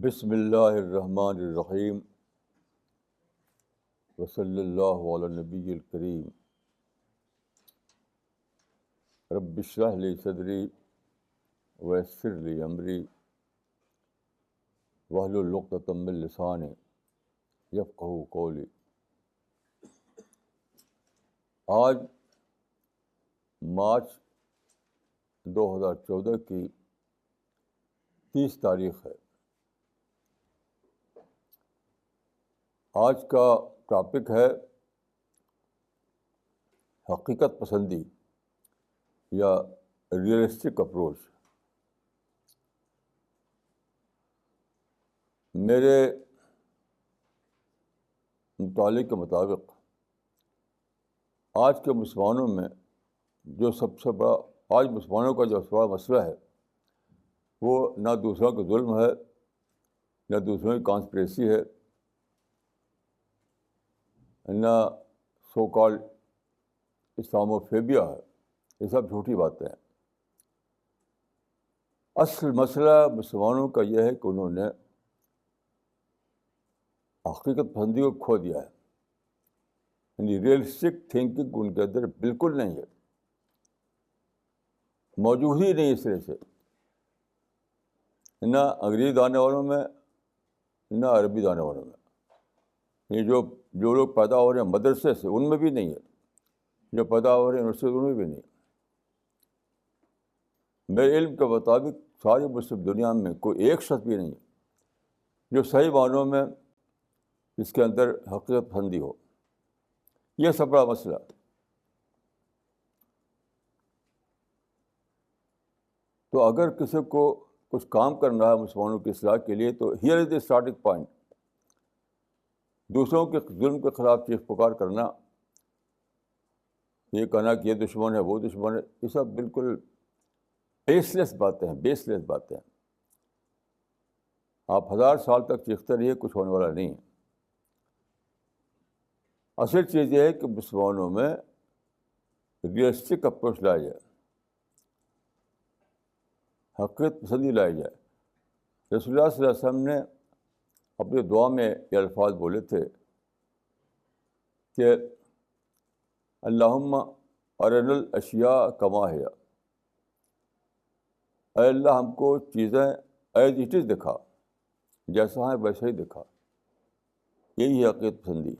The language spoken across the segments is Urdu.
بسم اللہ الرحمن الرحیم وصلی اللہ علی النبی الکریم رب اشرح لی صدری ویسر لی امری واحلل عقدۃ من لسانی یفقہوا قولی۔ آج مارچ 2014 کی 30 تاریخ ہے۔ آج کا ٹاپک ہے حقیقت پسندی یا ریئلسٹک اپروچ۔ میرے مطالعے کے مطابق آج کے مسلمانوں میں جو سب سے بڑا آج مسلمانوں کا جو بڑا مسئلہ ہے وہ نہ دوسروں کا ظلم ہے، نہ دوسروں کی کانسپریسی ہے، نہ سو کالڈ اسلاموفیبیا ہے۔ یہ سب جھوٹی باتیں ہیں۔ اصل مسئلہ مسلمانوں کا یہ ہے کہ انہوں نے حقیقت پسندی کو کھو دیا ہے، یعنی ریئلسٹک تھنکنگ ان کے اندر بالکل نہیں ہے، موجود ہی نہیں اس طرح سے، نہ انگریزی جاننے والوں میں نہ عربی جاننے والوں میں۔ یہ جو لوگ پیدا ہو رہے ہیں مدرسے سے ان میں بھی نہیں ہے، جو پیدا ہو رہے ہیں یونیورسٹی ان میں بھی نہیں ہے۔ میرے علم کے مطابق ساری مسلم دنیا میں کوئی ایک شخص بھی نہیں ہے جو صحیح معنوں میں اس کے اندر حقیقت پسندی ہو۔ یہ سب بڑا مسئلہ۔ تو اگر کسی کو کچھ کام کرنا ہے مسلمانوں کی اصلاح کے لیے تو here is the starting point. دوسروں کے ظلم کے خلاف چیخ پکار کرنا، یہ کہنا کہ یہ دشمن ہے وہ دشمن ہے، یہ سب بالکل بیس لیس باتیں ہیں، بیس لیس باتیں ہیں۔ آپ 1000 سال تک چیختے رہیے، کچھ ہونے والا نہیں ہے۔ اصل چیز یہ ہے کہ مسلمانوں میں ریئلسٹک اپروچ لایا جائے، حقیقت پسندی لائی جائے۔ رسول اللہ صلی اللہ علیہ وسلم نے اپنی دعا میں یہ الفاظ بولے تھے کہ اللہم ارنا الاشیاء کما ہی، اے اللہ ہم کو چیزیں ایز اٹ از دکھا، جیسا ہے ویسے ہی دکھا۔ یہی ہے حقیقت پسندی۔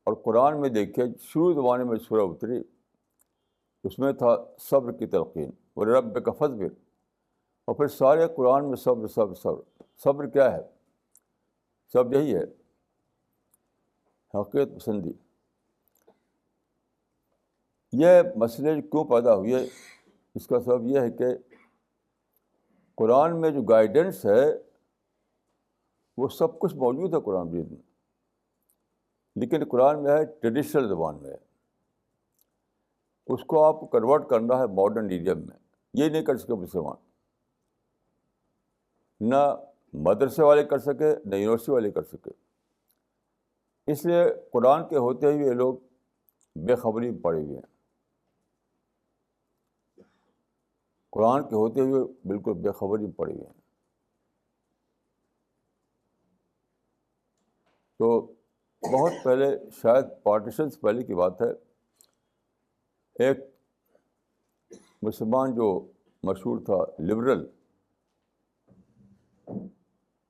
اور قرآن میں دیکھیے شروع زمانے میں سورہ اتری، اس میں تھا صبر کی تلقین، وَلِرَبِّكَ فَاصْبِرْ، اور پھر سارے قرآن میں صبر صبر صبر۔ صبر کیا ہے؟ سب یہی ہے، حقیقت پسندی۔ یہ مسئلے کیوں پیدا ہوئے؟ اس کا سبب یہ ہے کہ قرآن میں جو گائیڈنس ہے وہ سب کچھ موجود ہے قرآن مجید میں، لیکن قرآن میں ہے ٹریڈیشنل زبان میں ہے۔ اس کو آپ کو کنورٹ کرنا ہے ماڈرن ایڈیم میں، یہ نہیں کر سکے مسلمان، نہ مدرسے والے کر سکے نہ یونیورسٹی والے کر سکے۔ اس لیے قرآن کے ہوتے ہوئے یہ لوگ بے خبری میں پڑے ہوئے ہیں، قرآن کے ہوتے ہوئے بالکل بے خبری میں پڑے ہوئے ہیں۔ تو بہت پہلے، شاید پارٹیشنس پہلے کی بات ہے، ایک مسلمان جو مشہور تھا لبرل،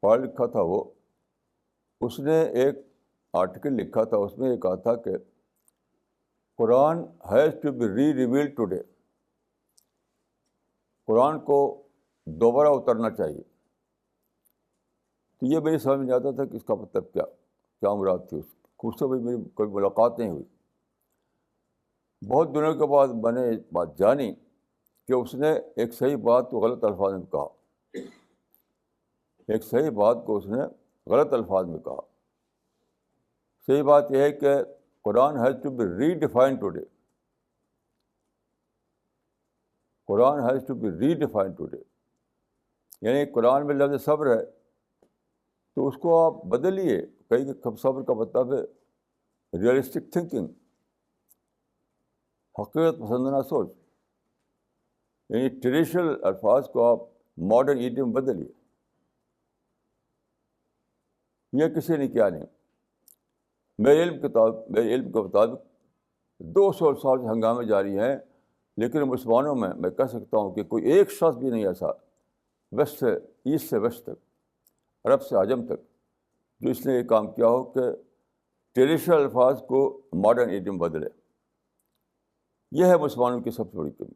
پڑھا لکھا تھا وہ، اس نے ایک آرٹیکل لکھا تھا، اس میں یہ کہا تھا کہ قرآن has to be re revealed today, قرآن کو دوبارہ اترنا چاہیے۔ تو یہ میری سمجھ میں نہیں آتا تھا کہ اس کا مطلب کیا مراد تھی۔ اس سے بھی میری کوئی ملاقات نہیں ہوئی۔ بہت دنوں کے بعد میں نے بات جانی کہ اس نے ایک صحیح بات کو غلط الفاظ میں کہا، ایک صحیح بات کو اس نے غلط الفاظ میں کہا۔ صحیح بات یہ ہے کہ قرآن has to be redefined today, قرآن has to be redefined today, یعنی قرآن میں لفظ صبر ہے تو اس کو آپ بدلیے، کہیں کہ صبر کا مطلب ہے ریئلسٹک تھنکنگ، حقیقت پسندانہ سوچ، یعنی ٹریڈیشنل الفاظ کو آپ ماڈرن ایڈیم بدلیے. یہ کسی نے کیا نہیں. میرے علم کے مطابق 200 سال سے ہنگامے جاری ہیں, لیکن مسلمانوں میں کہہ سکتا ہوں کہ کوئی ایک شخص بھی نہیں ایسا ویسٹ سے ایسٹ سے ویسٹ تک, عرب سے عجم تک, جو اس نے یہ کام کیا ہو کہ ٹریڈیشنل الفاظ کو ماڈرن ایڈیم بدلے. یہ ہے مسلمانوں کی سب سے بڑی کمی.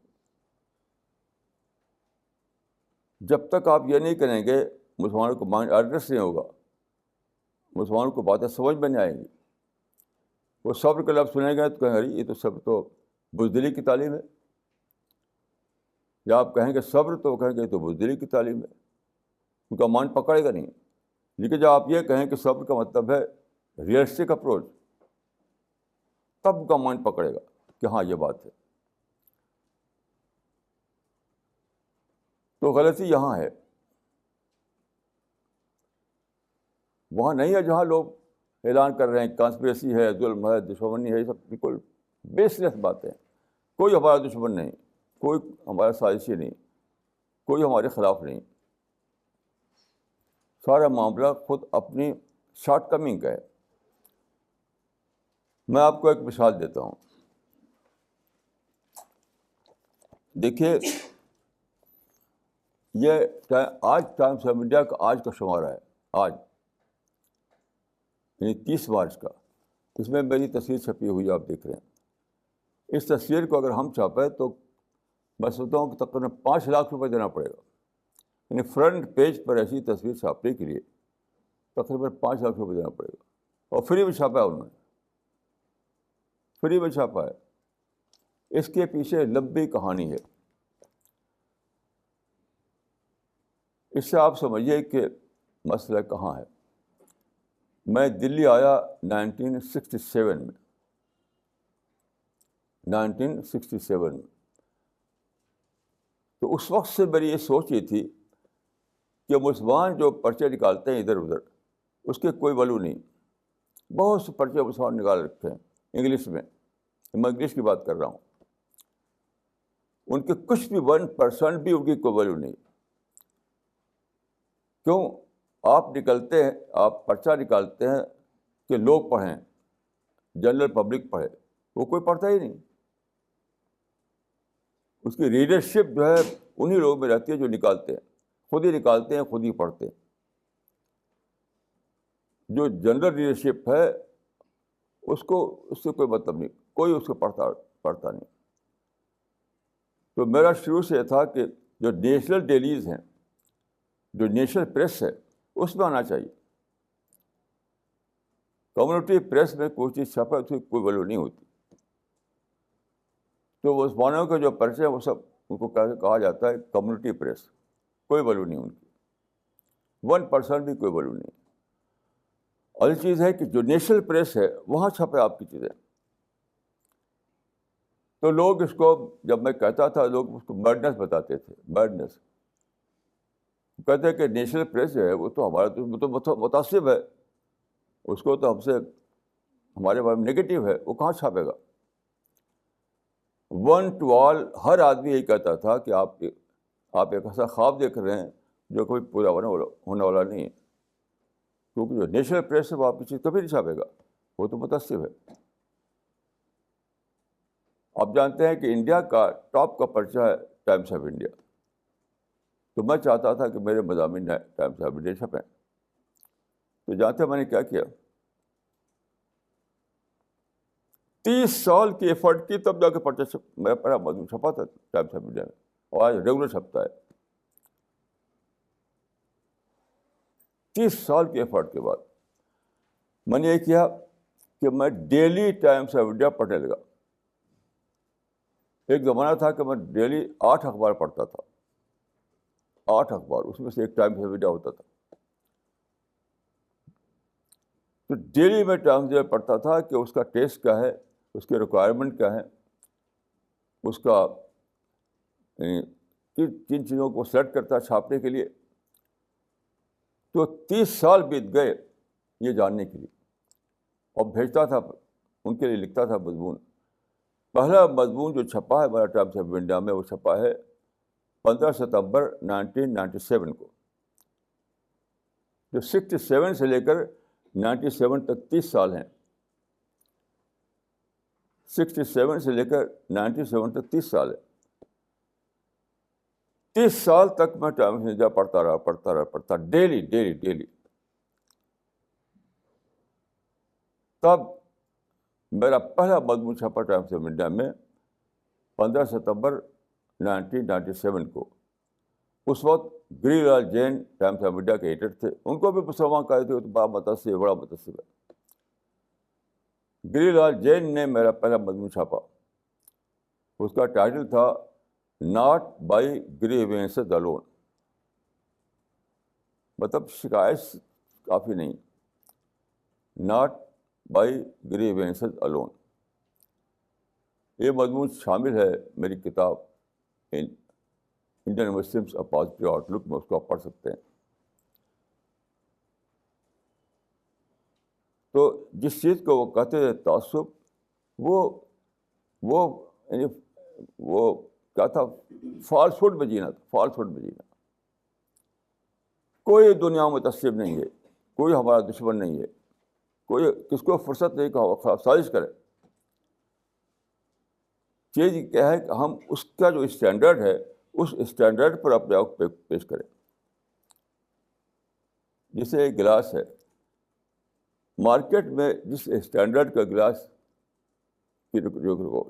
جب تک آپ یہ نہیں کریں گے, مسلمانوں کو مائنڈ ایڈریس نہیں ہوگا, مسلمانوں کو باتیں سمجھ میں نہیں آئیں گی. وہ صبر کا لفظ سنیں گے تو کہیں گے یہ تو صبر تو بزدلی کی تعلیم ہے, یا آپ کہیں گے صبر تو وہ کہیں گے یہ تو بزدلی کی تعلیم ہے, ان کا مائنڈ پکڑے گا نہیں. لیکن جب آپ یہ کہیں کہ صبر کا مطلب ہے ریئلسٹک اپروچ, تب کا مائنڈ پکڑے گا کہ ہاں یہ بات ہے. تو غلطی یہاں ہے, وہاں نہیں ہے جہاں لوگ اعلان کر رہے ہیں کانسپریسی ہے, ظلم ہے, دشمنی ہے. یہ سب بالکل بیس لیس باتیں. کوئی ہمارا دشمن نہیں, کوئی ہمارا سازشی نہیں, کوئی ہمارے خلاف نہیں. سارا معاملہ خود اپنی شارٹ کمنگ کا ہے. میں آپ کو ایک مثال دیتا ہوں. دیکھیے, یہ آج ٹائمس آف انڈیا کا آج کا شمارہ ہے, آج یعنی 30 مارچ کا. اس میں میری تصویر چھپی ہوئی آپ دیکھ رہے ہیں. اس تصویر کو اگر ہم چھاپیں تو میں سوچتا ہوں کہ تقریباً 5 لاکھ روپے دینا پڑے گا. یعنی فرنٹ پیج پر ایسی تصویر چھاپنے کے لیے تقریباً 5 لاکھ روپے دینا پڑے گا. اور فری میں چھاپا ہے انہوں نے, فری میں چھاپا ہے. اس کے پیچھے لمبی کہانی ہے. اس سے آپ سمجھیے کہ مسئلہ کہاں ہے. میں دلی آیا 1967 میں. تو اس وقت سے میری یہ سوچ یہ تھی کہ مسلمان جو پرچے نکالتے ہیں ادھر ادھر, اس کے کوئی ویلو نہیں. بہت سے پرچے مسلمان نکال رکھتے ہیں انگلش میں, میں انگلش کی بات کر رہا ہوں. ان کے کچھ بھی 1% بھی ان کی کوئی ویلو نہیں. کیوں؟ آپ نکلتے ہیں, آپ پرچہ نکالتے ہیں کہ لوگ پڑھیں, جنرل پبلک پڑھے. وہ کوئی پڑھتا ہی نہیں. اس کی ریڈرشپ جو ہے انہی لوگوں میں رہتی ہے جو نکالتے ہیں, خود ہی نکالتے ہیں, خود ہی پڑھتے ہیں. جو جنرل ریڈرشپ ہے اس سے کوئی مطلب نہیں, کوئی اس کو پڑھتا نہیں. تو میرا شروع سے یہ تھا کہ جو نیشنل ڈیلیز ہیں, جو نیشنل پریس ہے, اس میں آنا چاہیے. کمیونٹی پریس میں کوئی چیز چھپے اس کی کوئی ویلو نہیں ہوتی. تو مسلمانوں کے جو پرچے ہیں وہ سب ان کو کہا جاتا ہے کمیونٹی پریس. کوئی ویلو نہیں ان کی, 1% بھی کوئی ویلو نہیں. اور یہ چیز ہے کہ جو نیشنل پریس ہے وہاں چھپے آپ کی چیزیں. تو لوگ اس کو, جب میں کہتا تھا, لوگ اس کو برڈنس بتاتے تھے, برڈنس. کہتے ہیں کہ نیشنل پریس جو ہے وہ تو ہمارا تو متعصب ہے, اس کو تو ہم سے ہمارے بارے میں نگیٹو ہے, وہ کہاں چھاپے گا. 1 to all, ہر آدمی یہی کہتا تھا کہ آپ ایک ایسا خواب دیکھ رہے ہیں جو کبھی پورا ہونے والا نہیں ہے, کیونکہ جو نیشنل پریس ہے وہ آپ کی چیز کبھی نہیں چھاپے گا, وہ تو متعصب ہے. آپ جانتے ہیں کہ انڈیا کا ٹاپ کا پرچہ ہے ٹائمس آف انڈیا. تو میں چاہتا تھا کہ میرے مضامین ٹائمس آف انڈیا چھپیں. تو جانتے ہیں میں نے کیا کیا؟ 30 سال کی ایفرٹ کی تب جا کے پرچہ میرا پہلا مضمون چھپا تھا ٹائمس آف انڈیا میں, اور آج ریگولر چھپتا ہے. 30 سال کی ایفرٹ کے بعد میں نے یہ کیا کہ میں ڈیلی ٹائمس آف انڈیا پڑھنے لگا. ایک زمانہ تھا کہ میں ڈیلی 8 اخبار پڑھتا تھا, 8 اخبار, اس میں سے ایک ٹائمس آف انڈیا ہوتا تھا. تو ڈیلی میں ٹائمس آف انڈیا پڑھتا تھا کہ اس کا ٹیسٹ کیا ہے, اس کے ریکوائرمنٹ کیا ہے, اس کا کن چیزوں کو سلیکٹ کرتا ہے چھاپنے کے لیے. تو 30 سال بیت گئے یہ جاننے کے لیے, اور بھیجتا تھا ان کے لیے, لکھتا تھا مضمون. پہلا مضمون جو چھپا ہے ہمارا ٹائمس آف انڈیا میں, وہ چھپا ہے 15 ستمبر 1997 کو. جو 67 سے لے کر 97 تک 30 سال ہیں. 67 سے لے کر 97 تک 30 سال ہے. 30 سال تک میں ٹائمز آف انڈیا پڑھتا ڈیلی. تب میرا پہلا مضمون چھپا ٹائمز آف انڈیا میں 15 ستمبر 1997 کو. اس وقت گری لال جین ٹائمز آف انڈیا کے ایڈیٹر تھے. ان کو بھی مسلمان کہتے تھے تو بڑا متاثر ہے. گری لال جین نے میرا پہلا مضمون چھاپا. اس کا ٹائٹل تھا ناٹ بائی گریوینسز الون. مطلب شکایت کافی نہیں, ناٹ بائی گریوینسز الون. یہ مضمون شامل ہے میری کتاب Indian Muslims a positive outlook میں. اس کو آپ پڑھ سکتے ہیں. تو جس چیز کو وہ کہتے تھے تعصب, وہ کیا تھا, فالسہوڈ میں جینا تھا. کوئی دنیا میں متعصب نہیں ہے, کوئی ہمارا دشمن نہیں ہے, کوئی کس کو فرصت نہیں کہ خراب سازش کرے. چیز کیا ہے کہ ہم اس کا جو اسٹینڈرڈ ہے اس اسٹینڈرڈ پر اپنے آپ کو پیش کریں. جیسے ایک گلاس ہے, مارکیٹ میں جس اسٹینڈرڈ کا گلاس کی جو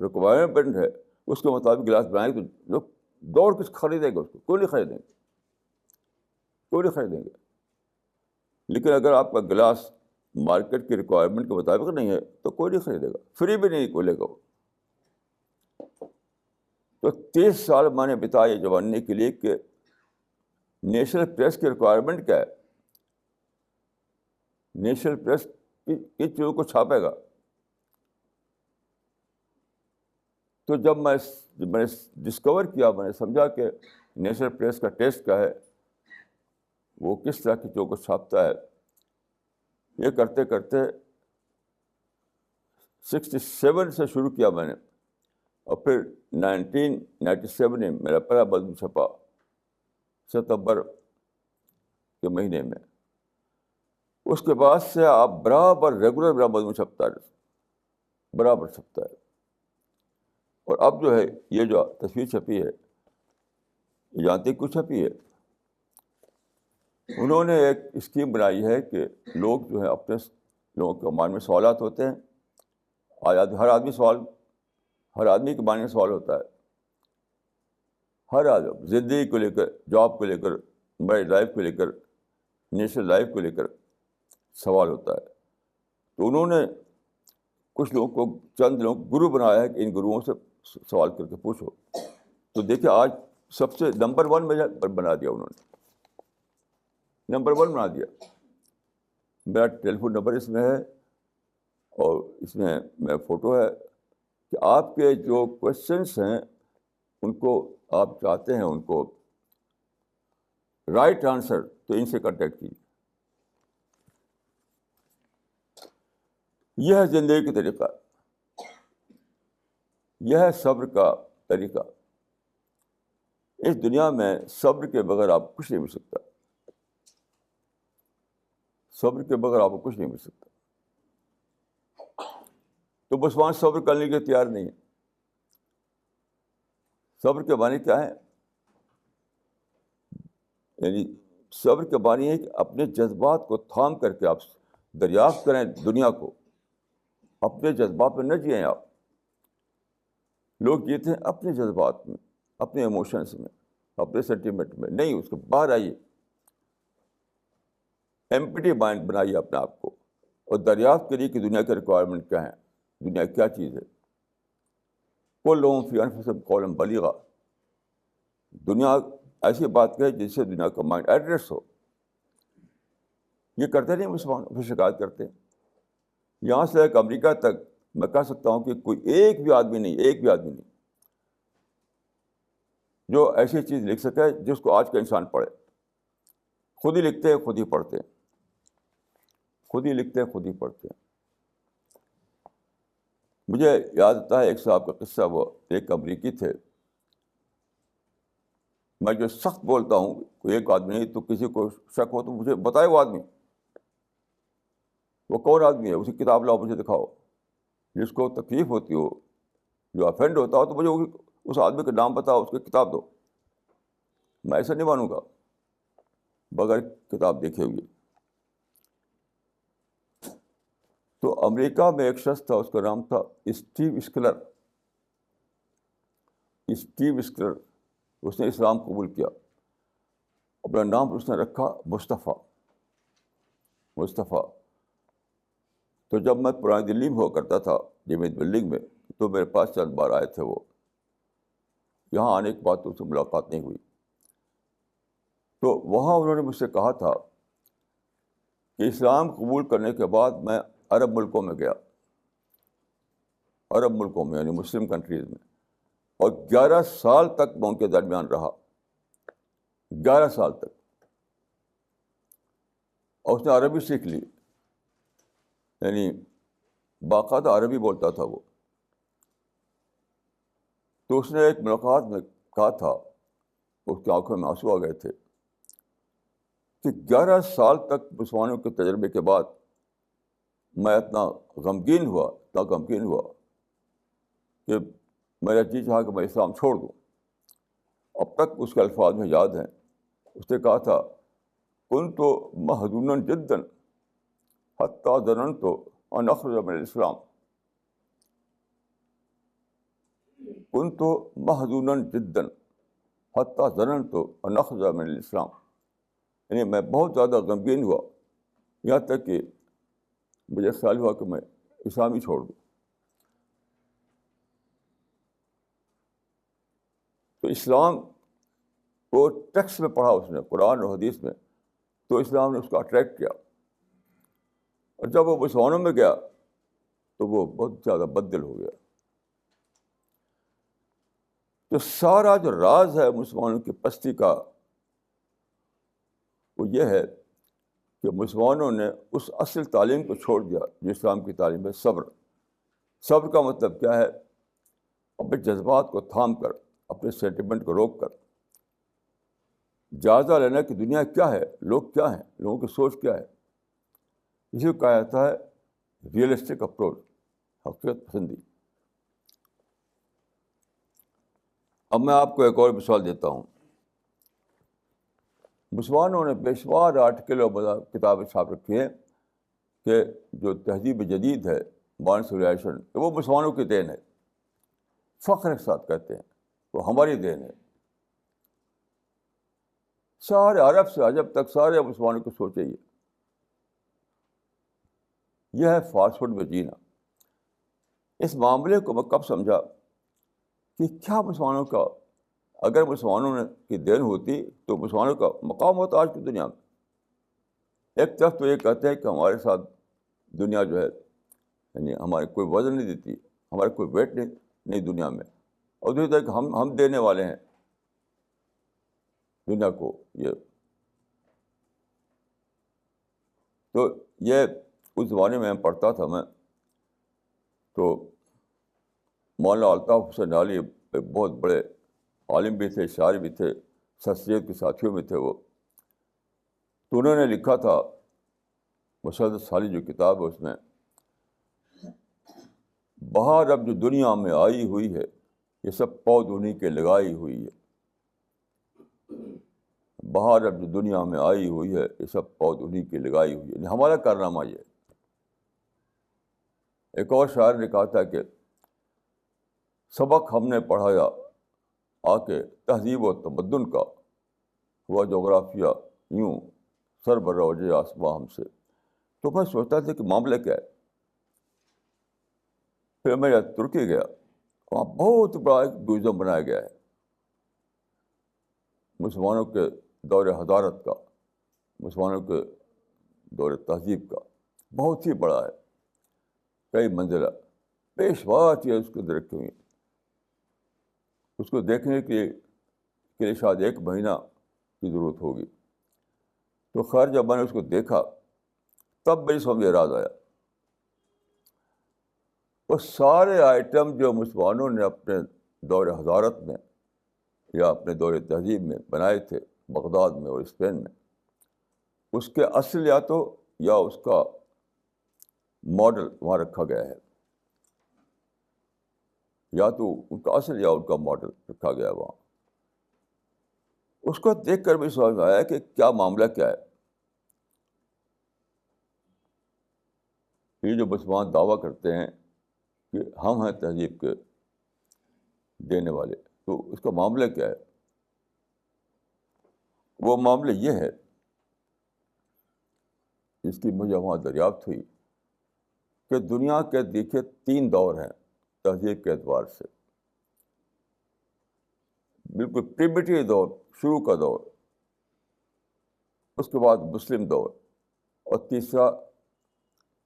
ریکوائرمنٹ ہے اس کے مطابق گلاس بنائیں تو لوگ دوڑ کے خریدیں گے. اس کو کوئی نہیں خریدیں گے. لیکن اگر آپ کا گلاس مارکیٹ کی ریکوائرمنٹ کے مطابق نہیں ہے تو کوئی نہیں خریدے گا, فری بھی نہیں کوئی لے گا. تو 30 سال میں نے بتایا یہ جاننے کے لیے کہ نیشنل پریس کی ریکوائرمنٹ کیا ہے, نیشنل پریس کس چیزوں کو چھاپے گا. تو جب میں نے ڈسکور کیا, میں نے سمجھا کہ نیشنل پریس کا ٹیسٹ کیا ہے, وہ کس طرح کی چیزوں کو چھاپتا ہے. یہ کرتے کرتے 67 سے شروع کیا میں نے, اور پھر 1997 میں میرا پہلا مضمون چھپا ستمبر کے مہینے میں. اس کے بعد سے آپ برابر ریگولر میرا مضمون چھپتا ہے. اور اب جو ہے یہ جو تصویر چھپی ہے, یہ جانتے کیوں چھپی ہے؟ انہوں نے ایک اسکیم بنائی ہے کہ لوگ جو ہے اپنے لوگوں کے مان میں سوالات ہوتے ہیں. ہر آدمی کے مان میں سوال ہوتا ہے. ہر آدمی زندگی کو لے کر, جاب کو لے کر, میرڈ لائف کو لے کر, نیشنل لائف کو لے کر سوال ہوتا ہے. تو انہوں نے کچھ لوگوں کو, چند لوگوں کو گرو بنایا ہے کہ ان گروؤں سے سوال کر کے پوچھو. تو دیکھیں آج سب سے نمبر 1 میں بنا دیا انہوں نے, نمبر 1 بنا دیا. میرا ٹیلیفون نمبر اس میں ہے اور اس میں میرا فوٹو ہے کہ آپ کے جو کوشچنس ہیں ان کو آپ چاہتے ہیں ان کو رائٹ آنسر, تو ان سے کانٹیکٹ کیجیے. یہ ہے زندگی کا طریقہ, یہ ہے صبر کا طریقہ. اس دنیا میں صبر کے بغیر آپ کو کچھ نہیں مل سکتا. صبر کے بغیر آپ کو کچھ نہیں مل سکتا. تو مسلمان صبر کرنے کے تیار نہیں ہے. صبر کے معنی کیا ہے؟ یعنی صبر کے معنی ہے کہ اپنے جذبات کو تھام کر کے آپ دریافت کریں دنیا کو. اپنے جذبات میں نہ جئیں آپ. لوگ جیتے ہیں اپنے جذبات میں, اپنے ایموشنس میں, اپنے سینٹیمنٹ میں. نہیں, اس کو باہر آئیے, ایمپٹی مائنڈ بنائیے اپنے آپ کو, اور دریافت کریے کہ دنیا کے ریکوائرمنٹ کیا ہیں, دنیا کیا چیز ہے. کل لوگوں فی انفسہم قولا بلیغا. دنیا ایسی بات کہے جس سے دنیا کا مائنڈ ایڈریس ہو. یہ کرتے نہیں مسلمان, پھر شکایت کرتے ہیں. یہاں سے ایک امریکہ تک میں کہہ سکتا ہوں کہ کوئی ایک بھی آدمی نہیں جو ایسی چیز لکھ سکے جس کو آج کا انسان پڑھے. خود ہی لکھتے ہیں, خود ہی پڑھتے ہیں, خود ہی لکھتے ہیں, خود ہی پڑھتے ہیں. مجھے یاد آتا ہے ایک صاحب کا قصہ. وہ ایک امریکی تھے, میں جو سخت بولتا ہوں، کوئی ایک آدمی نہیں، تو کسی کو شک ہو تو مجھے بتائے وہ آدمی، وہ کون آدمی ہے، اسی کتاب لاؤ مجھے دکھاؤ. جس کو تکلیف ہوتی ہو، جو افینڈ ہوتا ہو، تو مجھے اس آدمی کا نام بتاؤ، اس کی کتاب دو. میں ایسا نہیں مانوں گا بغیر کتاب دیکھے ہوئے. تو امریکہ میں ایک شخص تھا، اس کا نام تھا اسٹیو اسکلر. اسٹیو اسکلر، اس نے اسلام قبول کیا. اپنا نام اس نے رکھا مصطفیٰ. مصطفیٰ. تو جب میں پرانی دلی میں ہوا کرتا تھا جمیت بلڈنگ میں، تو میرے پاس چند بار آئے تھے وہ. یہاں آنے کے بعد تو اس سے ملاقات نہیں ہوئی. تو وہاں انہوں نے مجھ سے کہا تھا کہ اسلام قبول کرنے کے بعد میں عرب ملکوں میں گیا، عرب ملکوں میں یعنی مسلم کنٹریز میں، اور 11 سال تک میں ان کے درمیان رہا. 11 سال تک. اور اس نے عربی سیکھ لی، یعنی باقاعدہ عربی بولتا تھا وہ. تو اس نے ایک ملاقات میں کہا تھا، اس کی آنکھوں میں آنسو آ گئے تھے، کہ 11 سال تک مسلمانوں کے تجربے کے بعد میں اتنا غمگین ہوا کہ میرا جی چاہا کہ میں اسلام چھوڑ دوں. اب تک اس کے الفاظ میں یاد ہیں. اس نے کہا تھا، کنت محزونا جدا حتی ظننت ان اخرج من الاسلام. کنت محزونا جدا حتی ظننت ان اخرج من الاسلام. یعنی میں بہت زیادہ غمگین ہوا، یہاں تک کہ مجھے خیال ہوا کہ میں اسلام ہی چھوڑ دوں. تو اسلام کو ٹیکسٹ میں پڑھا اس نے، قرآن اور حدیث میں، تو اسلام نے اس کو اٹریکٹ کیا. اور جب وہ مسلمانوں میں گیا تو وہ بہت زیادہ بدل ہو گیا. تو سارا جو راز ہے مسلمانوں کی پستی کا، وہ یہ ہے کہ مسلمانوں نے اس اصل تعلیم کو چھوڑ دیا جو اسلام کی تعلیم ہے، صبر. صبر کا مطلب کیا ہے؟ اپنے جذبات کو تھام کر، اپنے سینٹیمنٹ کو روک کر جائزہ لینا کہ دنیا کیا ہے، لوگ کیا ہیں، لوگوں کی سوچ کیا ہے. اسی کو کہا جاتا ہے ریئلسٹک اپروچ، حقیقت پسندی. اب میں آپ کو ایک اور مثال دیتا ہوں. مسلمانوں نے بے شمار آرٹیکل اور کتابیں چھاپ رکھی ہیں کہ جو تہذیب جدید ہے، ماڈرن سویلائزیشن، وہ مسلمانوں کی دین ہے. فخر کے ساتھ کہتے ہیں وہ ہماری دین ہے. سارے عرب سے عجب تک سارے مسلمانوں کو سوچے یہ ہے فاسٹ فوڈ میں جینا. اس معاملے کو میں کب سمجھا کہ کیا مسلمانوں کا، اگر مسلمانوں نے کی دین ہوتی تو مسلمانوں کا مقام ہوتا آج کی دنیا میں. ایک طرف تو یہ کہتے ہیں کہ ہمارے ساتھ دنیا جو ہے، یعنی ہمارے کوئی وزن نہیں دیتی، ہمارے کوئی ویٹ نہیں دنیا میں، اور دوسری طرف ہم دینے والے ہیں دنیا کو. یہ اس زمانے میں پڑھتا تھا میں، تو مولانا الطاف حسین علی ایک بہت بڑے عالم بھی تھے، شاعر بھی تھے، شخصیت کے ساتھیوں میں تھے وہ. تو انہوں نے لکھا تھا مسدس سالی جو کتاب ہے، اس میں بہار اب جو دنیا میں آئی ہوئی ہے، یہ سب پود انہیں کے لگائی ہوئی ہے. بہار اب جو دنیا میں آئی ہوئی ہے، یہ سب پود انہیں کی لگائی ہوئی ہے. ہمارا کارنامہ یہ. ایک اور شاعر نے کہا تھا کہ سبق ہم نے پڑھایا آ کے تہذیب و تمدن کا، ہوا جغرافیہ یوں سر بروج آسماں ہم سے. تو میں سوچتا تھا کہ معاملہ کیا ہے. پھر میں ترکی گیا، وہاں بہت بڑا ایک میوزیم بنایا گیا ہے مسلمانوں کے دور حضارت کا، مسلمانوں کے دور تہذیب کا. بہت ہی بڑا ہے، کئی منزلہ، بے شمار چیزیں اس کے اندر رکھی ہوئی ہیں. اس کو دیکھنے کے لیے شاید 1 مہینہ کی ضرورت ہوگی. تو خیر جب میں نے اس کو دیکھا تب میری سمجھ میں راز آیا. وہ سارے آئٹم جو مسلمانوں نے اپنے دور حضارت میں یا اپنے دور تہذیب میں بنائے تھے بغداد میں اور اسپین میں، اس کے اصل یا اس کا ماڈل وہاں رکھا گیا ہے، یا تو ان کا اصل یا ان کا ماڈل رکھا گیا ہے وہاں. اس کو دیکھ کر بھی سمجھ میں آیا کہ کیا معاملہ کیا ہے. یہ جو مسلمان دعویٰ کرتے ہیں کہ ہم ہیں تہذیب کے دینے والے، تو اس کا معاملہ کیا ہے؟ وہ معاملہ یہ ہے جس کی مجھے وہاں دریافت ہوئی کہ دنیا کے دیکھے 3 دور ہیں تہذیب کے اعتبار سے. بالکل پریمیٹیو دور، شروع کا دور، اس کے بعد مسلم دور، اور تیسرا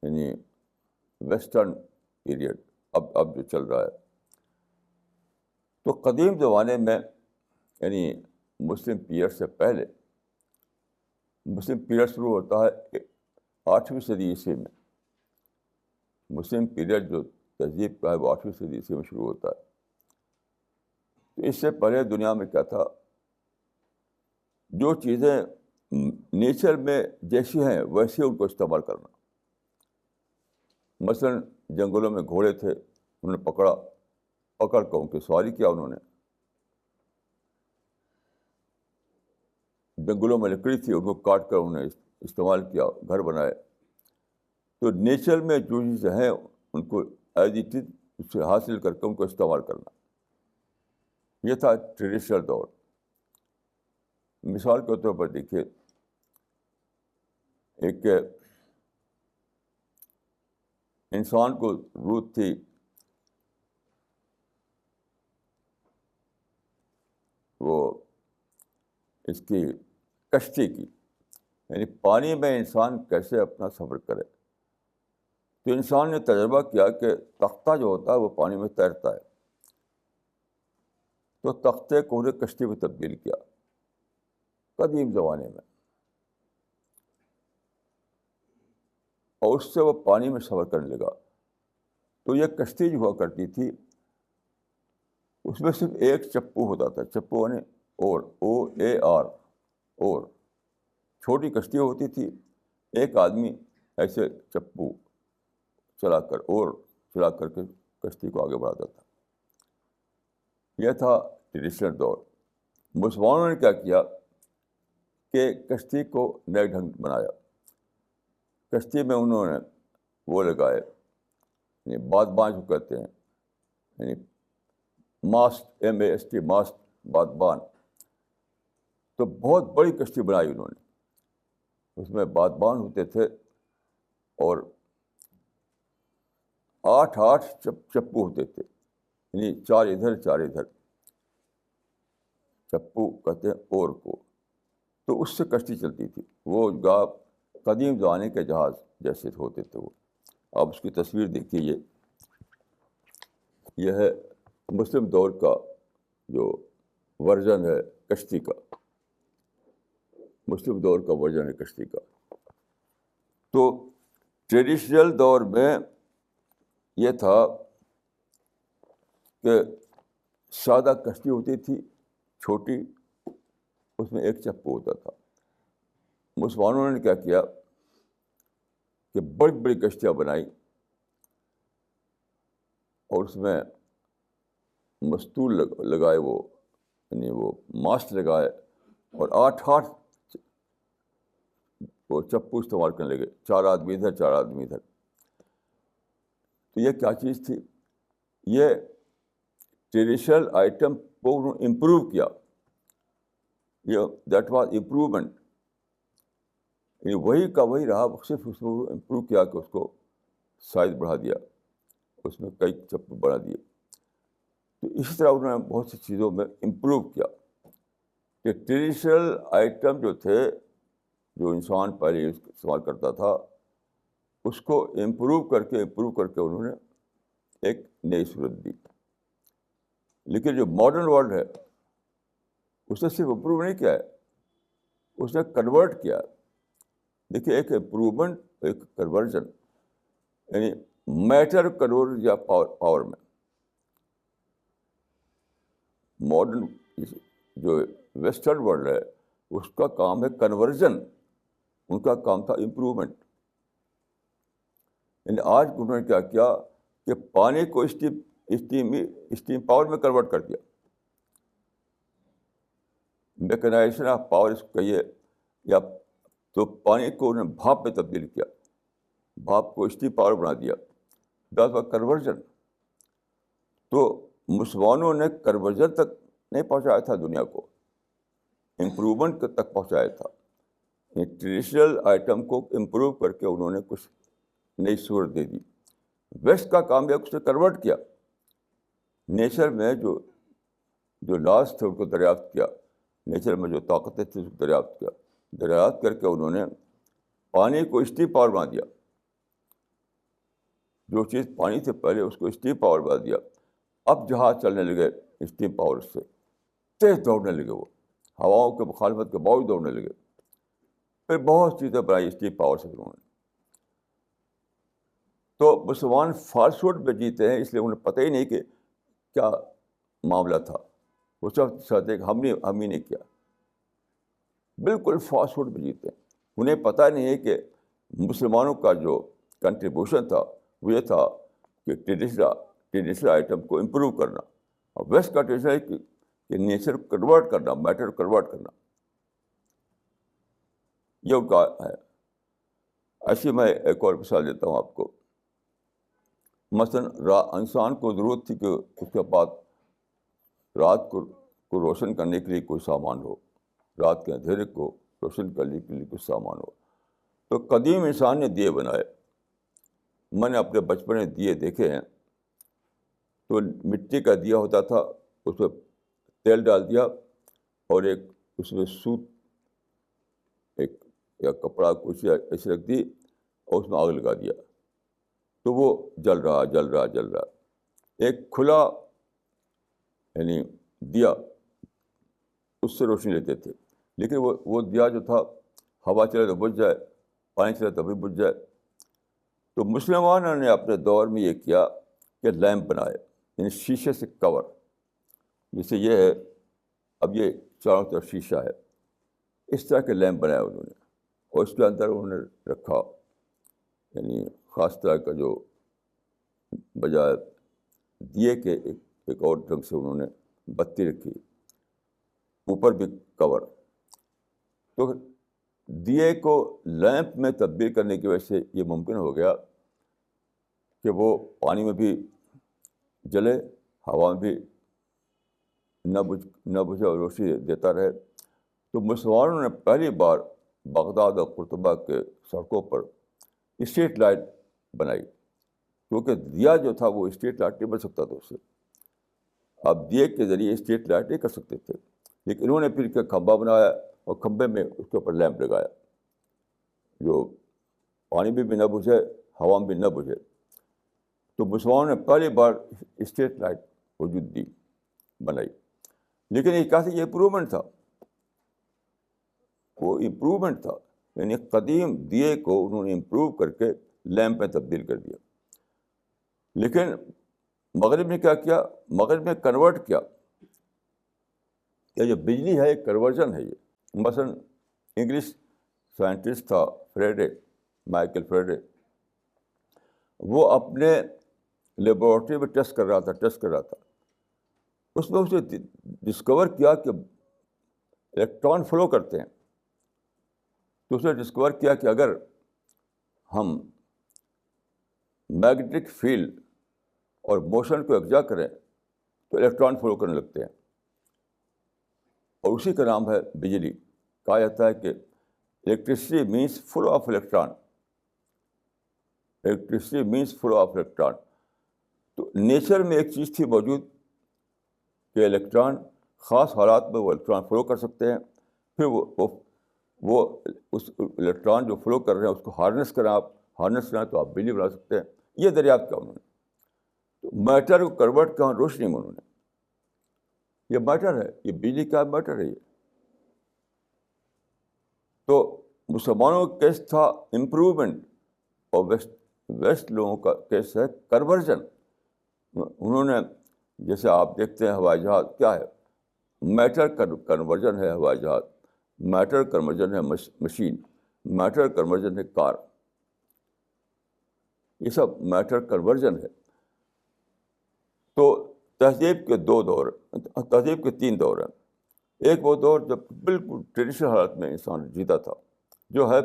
یعنی ویسٹرن پیریڈ اب جو چل رہا ہے. تو قدیم زمانے میں یعنی مسلم پیریڈ سے پہلے، مسلم پیریڈ شروع ہوتا ہے 8ویں صدی عیسوی میں. مسلم پیریڈ جو تہذیب کا ہے وہ 8ویں صدی عیسوی میں شروع ہوتا ہے. تو اس سے پہلے دنیا میں کیا تھا؟ جو چیزیں نیچر میں جیسی ہیں ویسے ان کو استعمال کرنا. مثلاً جنگلوں میں گھوڑے تھے، انہوں نے پکڑ کر ان کی سواری کیا. انہوں نے جنگلوں میں لکڑی تھی، ان کو کاٹ کر انہوں نے استعمال کیا، گھر بنائے. تو نیچر میں جو چیزیں ہیں ان کو ایز اٹ از اس سے حاصل کر کے ان کو استعمال کرنا، یہ تھا ٹریڈیشنل دور. مثال کے طور پر دیکھیے، ایک انسان کو ضرورت تھی وہ اس کی کشتی کی، یعنی پانی میں انسان کیسے اپنا سفر کرے. تو انسان نے تجربہ کیا کہ تختہ جو ہوتا ہے وہ پانی میں تیرتا ہے. تو تختے کو انہیں کشتی میں تبدیل کیا قدیم زمانے میں، اور اس سے وہ پانی میں سفر کرنے لگا. تو یہ کشتی جو ہوا کرتی تھی اس میں صرف ایک چپو ہوتا تھا. چپو یعنی OAR، اور چھوٹی کشتی ہوتی تھی. ایک آدمی ایسے چپو چلا کر کے کشتی کو آگے بڑھاتا تھا. یہ تھا ٹریڈیشنل دور. مسلمانوں نے کیا کیا کہ کشتی کو نئے ڈھنگ بنایا. کشتی میں انہوں نے وہ لگائے، یعنی بادبان جو کہتے ہیں، یعنی ماسٹ، MAST، ماسٹ، بادبان. تو بہت بڑی کشتی بنائی انہوں نے. اس میں بادبان ہوتے تھے اور 8 چپو ہوتے تھے، یعنی 4 ادھر 4 ادھر. چپو کہتے ہیں اور کو. تو اس سے کشتی چلتی تھی. وہ قدیم زمانے کے جہاز جیسے ہوتے تھے وہ. آپ اس کی تصویر دیکھیے. یہ ہے مسلم دور کا جو ورژن ہے کشتی کا، مسلم دور کا ورژن ہے کشتی کا. تو ٹریڈیشنل دور میں یہ تھا کہ سادہ کشتی ہوتی تھی چھوٹی، اس میں ایک چپو ہوتا تھا. مسلمانوں نے کیا کیا کہ بڑی بڑی کشتیاں بنائی اور اس میں مستول لگائے، وہ یعنی وہ ماسٹ لگائے، اور 8 وہ چپو استعمال کرنے لگے. 4 آدمی ادھر 4 آدمی ادھر. تو یہ کیا چیز تھی؟ یہ ٹریڈیشنل آئٹم کو امپروو کیا. یہ دیٹ واز امپروومنٹ. یعنی وہی کا وہی رہا، صرف اس کو امپروو کیا کہ اس کو سائز بڑھا دیا، اس میں کئی چپو بڑھا دیے. تو اسی طرح انہوں نے بہت سی چیزوں میں امپروو کیا کہ ٹریڈیشنل آئٹم جو تھے، جو انسان پہلے استعمال کرتا تھا، اس کو امپروو کر کے انہوں نے ایک نئی صورت دی. لیکن جو ماڈرن ورلڈ ہے اس نے صرف امپروو نہیں کیا ہے، اس نے کنورٹ کیا. دیکھیے، ایک امپروومنٹ، ایک کنورژن، یعنی میٹر کنورٹ یا پاور میں. ماڈرن جو ویسٹرن ورلڈ ہے اس کا کام ہے کنورژن، ان کا کام تھا امپروومنٹ. یعنی آج انہوں نے کیا کیا کہ پانی کو اسٹیم پاور میں کنورٹ کر دیا. میکنائزیشن آف پاور اس کو کہیے، یا تو پانی کو انہوں نے بھاپ میں تبدیل کیا، بھاپ کو اسٹیم پاور بنا دیا. That was conversion. تو مسلمانوں نے کنورژن تک نہیں پہنچایا تھا دنیا کو، امپروومنٹ تک پہنچایا تھا. ٹریڈیشنل آئٹم کو امپروو کر کے انہوں نے کچھ نئی صورت دے دی. ویسٹ کا کام ہے اس نے کنورٹ کیا، نیچر میں جو لاز تھے ان کو دریافت کیا، نیچر میں جو طاقتیں تھیں اس کو دریافت کر کے انہوں نے پانی کو اسٹیم پاور بنا دیا. جو چیز پانی سے پہلے اس کو اسٹیم پاور بنا دیا. اب جہاز چلنے لگے اسٹیم پاور سے، تیز دوڑنے لگے، وہ ہواؤں کے مخالفت کے باوجود دوڑنے لگے. پھر بہت چیزیں بنائی اسٹیم پاور سے انہوں نے. تو مسلمان فالسوڈ میں جیتے ہیں، اس لیے انہیں پتہ ہی نہیں کہ کیا معاملہ تھا. وہ سب چاہتے کہ ہم ہی نہیں کیا. بالکل فالسوڈ میں جیتے ہیں. انہیں پتہ نہیں ہے کہ مسلمانوں کا جو کنٹریبیوشن تھا وہ یہ تھا کہ ٹریڈیشنل آئٹم کو امپروو کرنا، اور ویسٹ کا ٹریڈیشن ہے کہ نیچر کو کنورٹ کرنا، میٹر کو کنورٹ کرنا. یہ ان کا ہے. ایسی میں ایک اور مثال دیتا ہوں آپ کو. مثلاً انسان کو ضرورت تھی کہ اس کے پاس رات کو روشن کرنے کے لیے کوئی سامان ہو، رات کے اندھیرے کو روشن کرنے کے لیے کچھ سامان ہو. تو قدیم انسان نے دیے بنائے. میں نے اپنے بچپن میں دیے دیکھے ہیں. تو مٹی کا دیا ہوتا تھا، اس میں تیل ڈال دیا اور ایک اس میں سوت ایک یا کپڑا کچھ ایسے رکھ دی اور اس میں آگ لگا دیا، تو وہ جل رہا. ایک کھلا یعنی دیا، اس سے روشنی لیتے تھے. لیکن وہ دیا جو تھا ہوا چلے تو بجھ جائے، پانی چلے تو بھی بجھ جائے. تو مسلمانوں نے اپنے دور میں یہ کیا کہ لیمپ بنائے، یعنی شیشے سے کور. جیسے یہ ہے، اب یہ چاروں طرف شیشہ ہے، اس طرح کے لیمپ بنایا انہوں نے. اور اس کے اندر انہوں نے رکھا یعنی خاص طرح کا جو بجائے دیے کے ایک اور ڈھنگ سے انہوں نے بتی رکھی، اوپر بھی کور. تو دیے کو لیمپ میں تبدیل کرنے کی وجہ سے یہ ممکن ہو گیا کہ وہ پانی میں بھی جلے، ہوا میں بھی نہ بجھے اور روشنی دیتا رہے. تو مسلمانوں نے پہلی بار بغداد اور قرطبہ کے سڑکوں پر اسٹریٹ لائٹ بنائی، کیونکہ دیا جو تھا وہ اسٹریٹ لائٹ نہیں بن سکتا تھا اس سے. آپ دیے کے ذریعے اسٹریٹ لائٹ نہیں کر سکتے تھے. لیکن انہوں نے پھر کیا کھمبا بنایا اور کھمبے میں اس کے اوپر لیمپ لگایا جو پانی میں بھی نہ بجھے، ہوا میں بھی نہ بجھے. تو مسلمانوں نے پہلی بار اسٹریٹ لائٹ وجود دی، بنائی. لیکن یہ کیا تھا؟ یہ امپروومنٹ تھا. وہ امپروومنٹ تھا، یعنی قدیم دیے کو انہوں نے امپروو کر کے لیمپ میں تبدیل کر دیا. لیکن مغرب نے کیا کیا؟ مغرب نے کنورٹ کیا. یہ جو بجلی ہے ایک کنورژن ہے. یہ مثلاً انگلش سائنٹسٹ تھا فریڈے، مائیکل فریڈے. وہ اپنے لیبارٹری میں ٹیسٹ کر رہا تھا. اس میں اسے ڈسکور کیا کہ الیکٹران فلو کرتے ہیں. تو اس نے ڈسکور کیا کہ اگر ہم میگنیٹک فیلڈ اور موشن کو یکجا کریں تو الیکٹران فلو کرنے لگتے ہیں. اور اسی کا نام ہے بجلی. کہا جاتا ہے کہ electricity means flow of electron. Electricity means flow of electron. تو نیچر میں ایک چیز تھی موجود کہ الیکٹران خاص حالات میں وہ الیکٹران فلو کر سکتے ہیں. پھر وہ اس الیکٹران جو فلو کر رہے ہیں اس کو ہارنس کریں تو آپ بجلی بنا سکتے ہیں. یہ دریافت کیا انہوں نے. تو میٹر کو کنورٹ کیا روشنی میں انہوں نے. یہ میٹر ہے، یہ بجلی کا میٹر ہے. یہ تو مسلمانوں کا کیس تھا امپروومنٹ، اور ویسٹ لوگوں کا کیس ہے کنورژن. انہوں نے جیسے آپ دیکھتے ہیں ہوائی جہاز کیا ہے، میٹر کنورژن ہے ہوائی جہاز، میٹر کنورژن ہے مشین، میٹر کنورژن ہے کار. یہ سب میٹر کنورژن ہے. تو تہذیب کے دو دور، تہذیب کے تین دور ہیں. ایک وہ دور جب بالکل ٹریڈیشنل حالت میں انسان جیتا تھا، جو ہے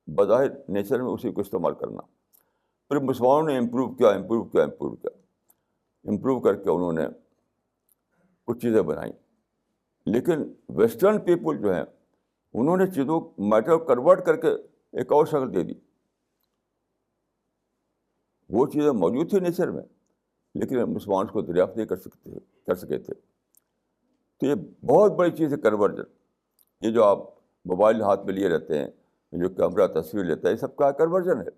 بظاہر نیچر میں اسی کو استعمال کرنا. پھر مسلمانوں نے امپروو کر کے انہوں نے کچھ چیزیں بنائیں. لیکن ویسٹرن پیپل جو ہیں انہوں نے چیزوں میٹر کنورٹ کر کے ایک اور شکل دے دی. وہ چیزیں موجود تھیں نیچر میں، لیکن مسلمان اس کو دریافت نہیں کر سکے تھے. تو یہ بہت بڑی چیز ہے کنورژن. یہ جو آپ موبائل ہاتھ میں لیے رہتے ہیں، جو کیمرہ تصویر لیتا ہے، یہ سب کا کنورژن ہے.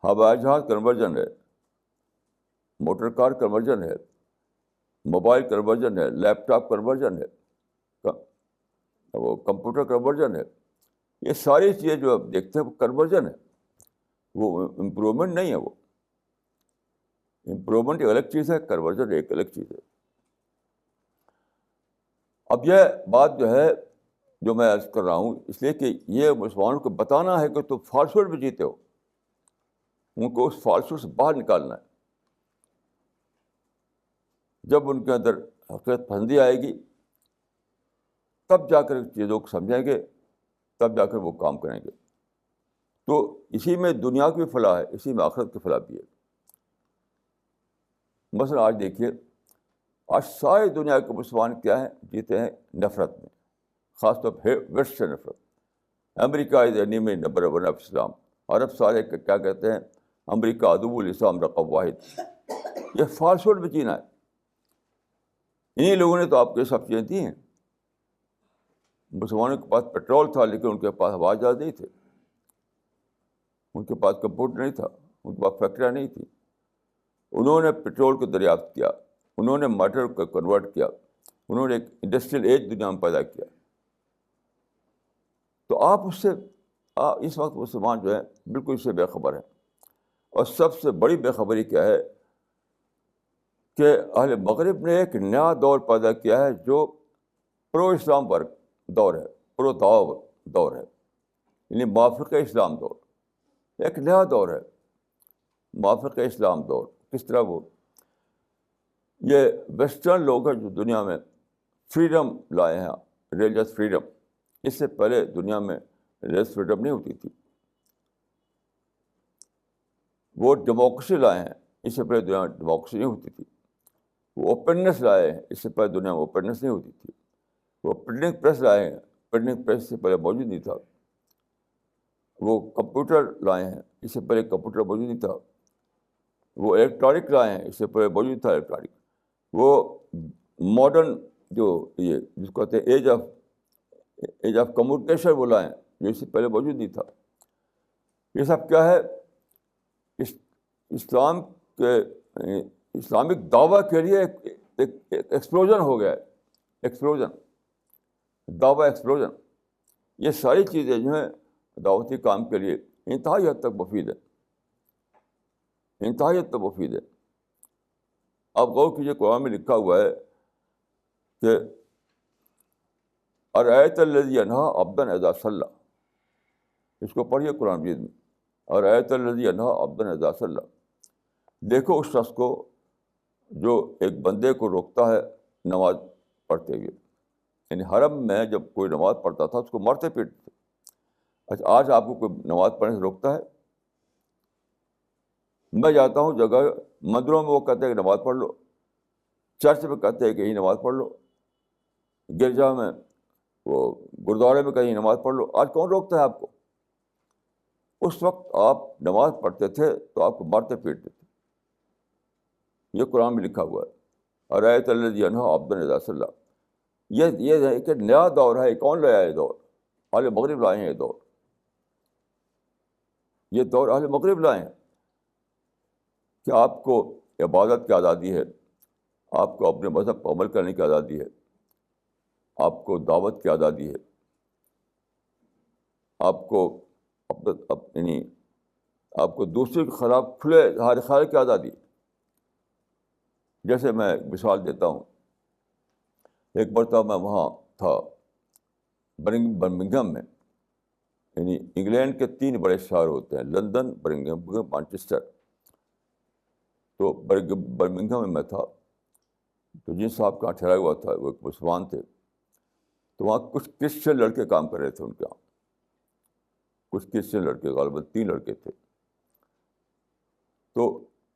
ہوائی جہاز کنورژن ہے، موٹر کار کنورژن ہے، موبائل کنورژن ہے، لیپ ٹاپ کنورژن ہے، وہ کمپیوٹر کنورژن ہے. یہ ساری چیزیں جو آپ دیکھتے ہیں وہ کنورژن ہے، وہ امپروومنٹ نہیں ہے. وہ امپروومنٹ ایک الگ چیز ہے، کنورژن ایک الگ چیز ہے. اب یہ بات جو ہے جو میں عرض کر رہا ہوں، اس لیے کہ یہ مسلمانوں کو بتانا ہے کہ تم فالسوڈ میں جیتے ہو، ان کو اس فالسوڈ سے باہر نکالنا ہے. جب ان کے اندر حقیقت پسندی آئے گی تب جا کر چیزوں کو سمجھیں گے، تب جا کر وہ کام کریں گے. تو اسی میں دنیا کی فلاح ہے، اسی میں آخرت کی فلاح بھی ہے. مثلا آج دیکھیے، آج ساری دنیا کے مسلمان کیا ہیں؟ جیتے ہیں نفرت میں، خاص طور پہ ویسٹ سے نفرت. امریکہ از اینیمی نمبر ون آف اسلام. عرب سارے کیا کہتے ہیں؟ امریکہ عدو الاسلام رقم واحد. یہ فالسوڈ میں جینا ہے. انہیں لوگوں نے تو آپ کو یہ سب چیزیں دی ہیں. مسلمانوں کے پاس پیٹرول تھا، لیکن ان کے پاس ہوائی جہاز نہیں تھے، ان کے پاس کمپیوٹر نہیں تھا، ان کے پاس فیکٹریاں نہیں تھیں. انہوں نے پیٹرول کو دریافت کیا، انہوں نے میٹر کو کنورٹ کیا، انہوں نے ایک انڈسٹریل ایج دنیا میں پیدا کیا. تو آپ اس سے اس وقت مسلمان جو ہے بالکل اس سے بے خبر ہیں. اور سب سے بڑی بے خبری کیا ہے کہ اہل مغرب نے ایک نیا دور پیدا کیا ہے جو پرو اسلام ورک دور ہے، پرو دعوت دور ہے، یعنی موافق اسلام دور. ایک نیا دور ہے موافق اسلام دور. کس طرح؟ وہ یہ ویسٹرن لوگ ہیں جو دنیا میں فریڈم لائے ہیں، ریلیجس فریڈم. اس سے پہلے دنیا میں ریلیجس فریڈم نہیں ہوتی تھی. وہ ڈیموکریسی لائے ہیں، اس سے پہلے دنیا میں ڈیموکریسی نہیں ہوتی تھی. وہ اوپننس لائے ہیں، اس سے پہلے دنیا میں اوپننس نہیں ہوتی تھی. وہ پرنٹنگ پریس لائے ہیں، پرنٹنگ پریس سے پہلے موجود نہیں تھا. وہ کمپیوٹر لائے ہیں، اس سے پہلے کمپیوٹر موجود نہیں تھا. وہ الیکٹرانک لائے ہیں، اس سے پہلے موجود تھا الیکٹرانک. وہ ماڈرن جو یہ جس کو کہتے ہیں ایج آف کمیونیکیشن وہ لائے ہیں، جو اس سے پہلے موجود نہیں تھا. یہ سب کیا ہے؟ اسلام کے اسلامک دعویٰ کے لیے ایک ایکسپلوژن ہو گیا ہے. ایکسپلوژن، دعویٰ ایکسپلوژن. یہ ساری چیزیں جو ہیں دعوتی کام کے لیے انتہائی حد تک مفید ہے، انتہائی حد تک مفید ہے. آپ غور کیجیے، قرآن میں لکھا ہوا ہے کہ ارأیت الذی ینہی عبدا اذا صلی. اس کو پڑھیے قرآن مجید میں، ارأیت الذی ینہی عبدا اذا صلی. دیکھو اس شخص کو جو ایک بندے کو روکتا ہے نماز پڑھتے ہوئے. یعنی حرم میں جب کوئی نماز پڑھتا تھا اس کو مارتے پیٹتے تھے. اچھا، آج آپ کو کوئی نماز پڑھنے سے روکتا ہے؟ میں جاتا ہوں جگہ مندروں میں، وہ کہتے ہیں کہ نماز پڑھ لو. چرچ میں کہتے ہیں کہ یہی نماز پڑھ لو. گرجا میں، وہ گرودوارے میں کہیں نماز پڑھ لو. آج کون روکتا ہے آپ کو؟ اس وقت آپ نماز پڑھتے تھے تو آپ کو مارتے پیٹتے تھے. یہ قرآن میں لکھا ہوا ہے، ارأیت الذی ینہی عبدا اذا صلی. یہ ہے کہ نیا دور ہے. کون لایا یہ دور؟ اہل مغرب لائے ہیں یہ دور. یہ دور اہل مغرب لائے ہیں کہ آپ کو عبادت کی آزادی ہے، آپ کو اپنے مذہب پر عمل کرنے کی آزادی ہے، آپ کو دعوت کی آزادی ہے، آپ کو یعنی آپ کو دوسرے کے خلاف کھلے اظہار خیال کی آزادی. جیسے میں مثال دیتا ہوں ایک مرتبہ میں وہاں تھا برمنگھم میں، یعنی انگلینڈ کے 3 بڑے شہر ہوتے ہیں، لندن، برمنگھم، مانچسٹر. تو برمنگھم میں تھا. تو جن صاحب کا ٹھہرا ہوا تھا وہ ایک مسلمان تھے. تو وہاں کچھ کرسچن لڑکے کام کر رہے تھے ان کے یہاں، کچھ کرسچن لڑکے، غالباً 3 لڑکے تھے. تو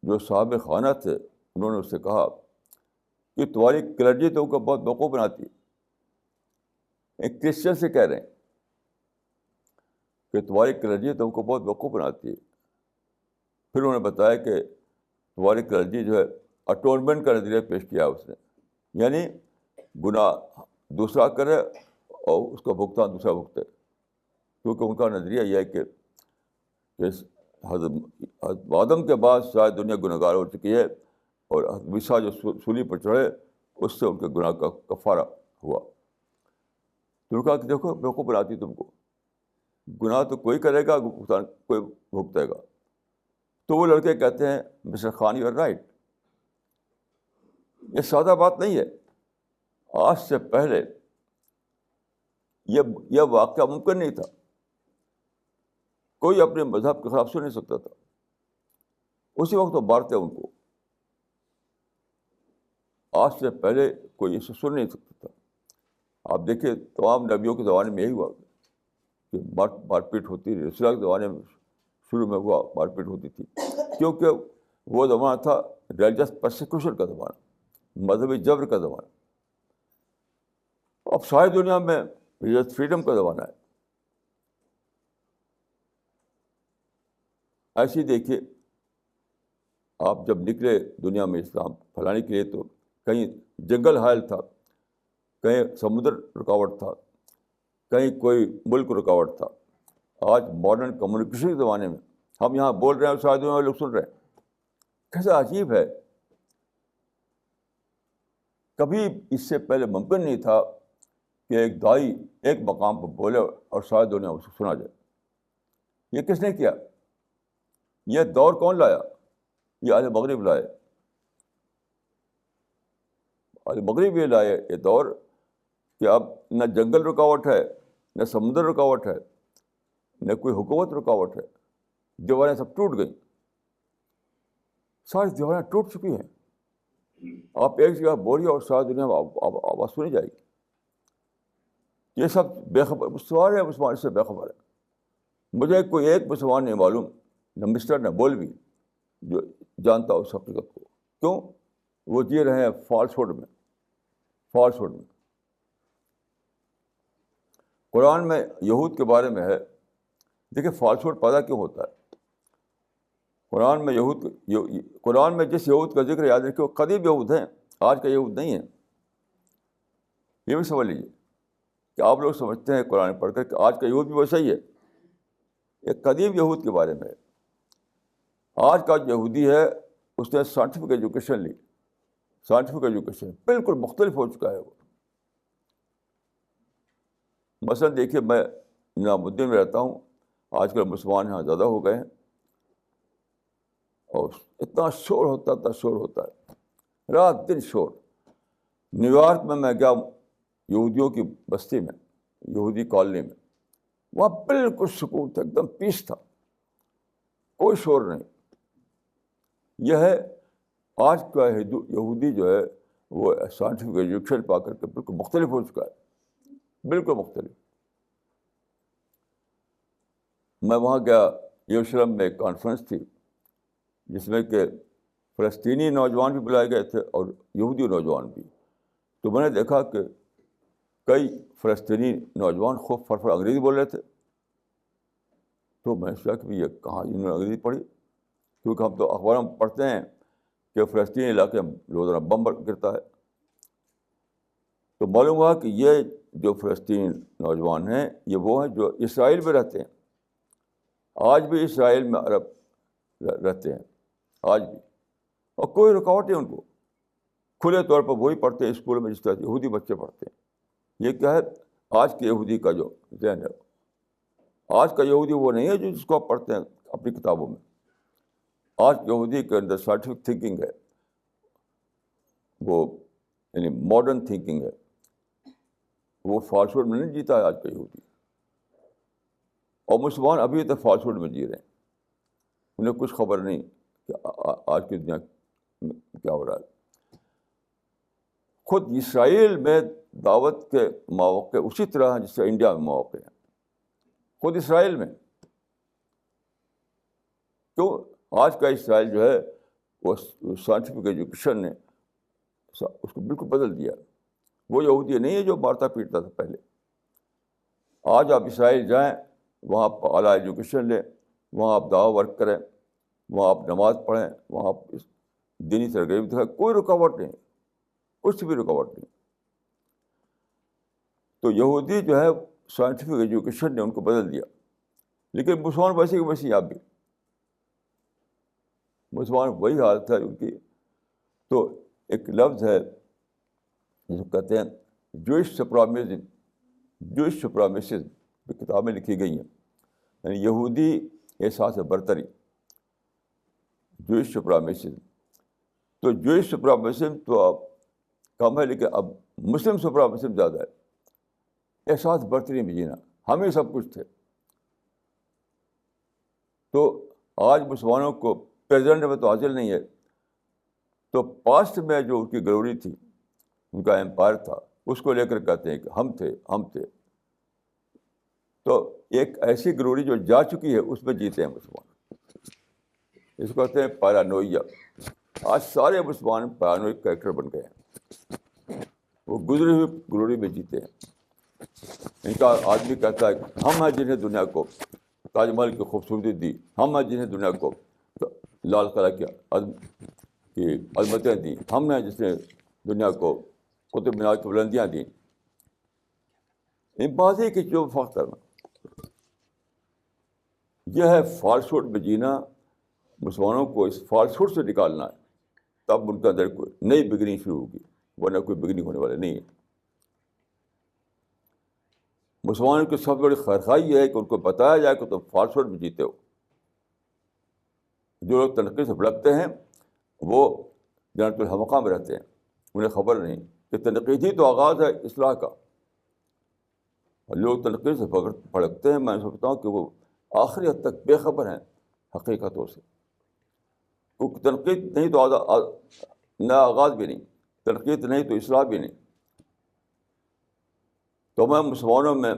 جو صاحب خانہ تھے انہوں نے اس سے کہا کہ تمہاری کلرجی تو کو بہت بیوقوف بناتی ہے. ایک کرسچن سے کہہ رہے ہیں کہ تمہاری کلرجی تم کو بہت بیوقوف بناتی ہے. پھر انہوں نے بتایا کہ تمہاری کلرجی جو ہے اٹونمنٹ کا نظریہ پیش کیا اس نے، یعنی گناہ دوسرا کرے اور اس کا بھگتان دوسرا بھگتے. کیونکہ ان کا نظریہ یہ ہے کہ حضرت آدم کے بعد شاید دنیا گنہگار ہو چکی ہے، اور حضرت عیسیٰ جو سولی پر چڑھے اس سے ان کے گناہ کا کفارہ ہوا. تو نے کہا کہ دیکھو بیوقوف بناتی تم کو، گناہ تو کوئی کرے گا، کوئی بھگتے گا. تو وہ لڑکے کہتے ہیں mister Khan you are right. یہ سادہ بات نہیں ہے. آج سے پہلے یہ واقعہ ممکن نہیں تھا. کوئی اپنے مذہب کے خلاف سن نہیں سکتا تھا. اسی وقت وہ مارتے ان کو. آج سے پہلے کوئی اسے سن نہیں سکتا تھا. آپ دیکھیے تمام نبیوں کے زمانے میں یہی ہوا کہ مار پیٹ ہوتی رہی. رسول اللہ کے زمانے میں شروع میں ہوا مار پیٹ ہوتی تھی، کیونکہ وہ زمانہ تھا ریلیجس پرسیکیوشن کا زمانہ، مذہبی جبر کا زمانہ. اب ساری دنیا میں ریلیجس فریڈم کا زمانہ ہے. ایسے ہی دیکھیے آپ جب نکلے دنیا میں اسلام پھیلانے کے لیے تو کہیں جنگل حائل تھا، کہیں سمندر رکاوٹ تھا، کہیں کوئی ملک رکاوٹ تھا. آج ماڈرن کمیونیکیشن کے زمانے میں ہم یہاں بول رہے ہیں اور ساری دنیا میں لوگ سن رہے ہیں. کیسا عجیب ہے. کبھی اس سے پہلے ممکن نہیں تھا کہ ایک دائی ایک مقام پر بولے اور ساری دنیا اس کو سنا جائے. یہ کس نے کیا؟ یہ دور کون لایا؟ یہ اہل مغرب لائے. اہل مغرب یہ لائے یہ دور کہ اب نہ جنگل رکاوٹ ہے، نہ سمندر رکاوٹ ہے، نہ کوئی حکومت رکاوٹ ہے. دیواریں سب ٹوٹ گئیں، ساری دیواریں ٹوٹ چکی ہیں. آپ ایک جگہ بولیے اور ساری دنیا میں آواز سنی جائے گی. یہ سب بے خبر سوال ہے، مسلمان اس سے بے خبر ہے. مجھے کوئی ایک مسلمان نہیں معلوم، نہ مسٹر نہ بول بھی، جو جانتا اس حقیقت کو. کیوں؟ وہ جی رہے ہیں فالس ہوڈ میں. فالس ہوڈ میں قرآن میں یہود کے بارے میں ہے. دیکھیں فالس ہوڈ پیدا کیوں ہوتا ہے. قرآن میں جس یہود کا ذکر یاد رکھے وہ قدیم یہود ہیں، آج کا یہود نہیں ہے. یہ بھی سمجھ لیجیے کہ آپ لوگ سمجھتے ہیں قرآن پڑھ کر کہ آج کا یہود بھی ویسا ہی ہے. ایک قدیم یہود کے بارے میں ہے. آج کا جو یہودی ہے اس نے سائنٹیفک ایجوکیشن لی. سائنٹیفک ایجوکیشن بالکل مختلف ہو چکا ہے. وہ مثلاً دیکھیے میں نظام الدین میں رہتا ہوں. آج کل مسلمان یہاں زیادہ ہو گئے ہیں اور اتنا شور ہوتا ہے رات دن شور. نیو یارک میں گیا یہودیوں کی بستی میں، یہودی کالونی میں. وہاں بالکل سکون تھا، ایک دم پیس تھا، کوئی شور نہیں. یہ ہے آج کا یہودی جو ہے وہ سائنٹیفک ایجوکیشن پا کر کے بالکل مختلف ہو چکا ہے، بالکل مختلف. میں وہاں گیا، یروشلم میں ایک کانفرنس تھی جس میں کہ فلسطینی نوجوان بھی بلائے گئے تھے اور یہودی نوجوان بھی. تو میں نے دیکھا کہ کئی فلسطینی نوجوان خوب فرفر انگریزی بول رہے تھے. تو میں نے سوچا کہ یہ کہاں انہوں نے انگریزی پڑھی، کیونکہ ہم تو اخباروں میں پڑھتے ہیں کہ فلسطینی علاقے میں روزانہ بم گرتا ہے. تو معلوم ہوا کہ یہ جو فلسطینی نوجوان ہیں یہ وہ ہیں جو اسرائیل میں رہتے ہیں. آج بھی اسرائیل میں عرب رہتے ہیں آج بھی، اور کوئی رکاوٹ نہیں ان کو. کھلے طور پر وہی پڑھتے ہیں اسکول میں جس طرح یہودی بچے پڑھتے ہیں. یہ کیا ہے آج کے یہودی کا جو ذہن ہے. آج کا یہودی وہ نہیں ہے جو جس کو آپ پڑھتے ہیں اپنی کتابوں میں. آج کے یہودی کے اندر سائنٹیفک تھنکنگ ہے، وہ یعنی ماڈرن تھنکنگ ہے. وہ فالسوڈ میں نہیں جیتا ہے آج کا یہودی. اور مسلمان ابھی تک فالسوڈ میں جی رہے ہیں. انہیں کچھ خبر نہیں کہ آج کی دنیا میں کیا ہو رہا ہے. خود اسرائیل میں دعوت کے مواقع اسی طرح ہیں جس سے انڈیا میں مواقع ہیں. خود اسرائیل میں کیوں آج کا اسرائیل جو ہے وہ سائنٹیفک ایجوکیشن نے اس کو بالکل بدل دیا. وہ یہودی نہیں ہے جو مارتا پیٹتا تھا پہلے. آج آپ اسرائیل جائیں, وہاں آپ اعلیٰ ایجوکیشن لیں, وہاں آپ دعویٰ ورک کریں, وہاں آپ نماز پڑھیں, وہاں آپ دینی سرگرمی دکھائیں, کوئی رکاوٹ نہیں, کچھ بھی رکاوٹ نہیں. تو یہودی جو ہے سائنٹیفک ایجوکیشن نے ان کو بدل دیا. لیکن مسلمان ویسے کہ ویسے آپ بھی مسلمان وہی حالت ہے ان کی. تو ایک لفظ ہے جس کو کہتے ہیں جوئش سپرامزم, جوئش سپرامسزم کتابیں لکھی گئی ہیں, یعنی یہودی احساس برتری, جوئش سپرامسزم. تو جوئش سپرامسزم تو اب کم ہے, لیکن اب مسلم سپرامسزم زیادہ ہے. احساس برتری میں جینا, ہم ہی سب کچھ تھے. تو آج مسلمانوں کو پریزنٹ میں تو حاصل نہیں ہے, تو پاسٹ میں جو ان کی گلوری تھی, ان کا امپائر تھا, اس کو لے کر کہتے ہیں کہ ہم تھے. تو ایک ایسی گلوری جو جا چکی ہے اس میں جیتے ہیں مسلمان. اس کو کہتے ہیں پیرانویا. آج سارے مسلمان پیرانوئک کریکٹر بن گئے ہیں, وہ گزری ہوئی گلوری میں جیتے ہیں. ان کا آدمی کہتا ہے کہ ہم ہیں جنہیں دنیا کو تاج محل کی خوبصورتی دی, ہم ہیں جنہیں دنیا کو لال قلعہ کی عظمتیں دیں, ہم ہیں جس نے دنیا کو قطب مینار کی بلندیاں دیں. ان بازی کی جو فرق کرنا, یہ ہے فالسوڈ میں جینا. مسلمانوں کو اس فالسوڈ سے نکالنا ہے, تب ان کے اندر کوئی نئی بگننگ شروع ہوگی, ورنہ کوئی بگننگ ہونے والا نہیں ہے. مسلمانوں کی سب سے بڑی خیرخواہی یہ ہے کہ ان کو بتایا جائے کہ تم فالسوڈ میں جیتے ہو. جو لوگ تنقید سے بھڑکتے ہیں وہ جنت الحمقہ میں رہتے ہیں, انہیں خبر نہیں کہ تنقید ہی تو آغاز ہے اصلاح کا. اور لوگ تنقید سے بھڑکتے ہیں, میں سمجھتا ہوں کہ وہ آخری حد تک بے خبر ہیں حقیقتوں سے. کیونکہ تنقید نہیں تو نیا آغاز بھی نہیں, تنقید نہیں تو اصلاح بھی نہیں. تو میں مسلمانوں میں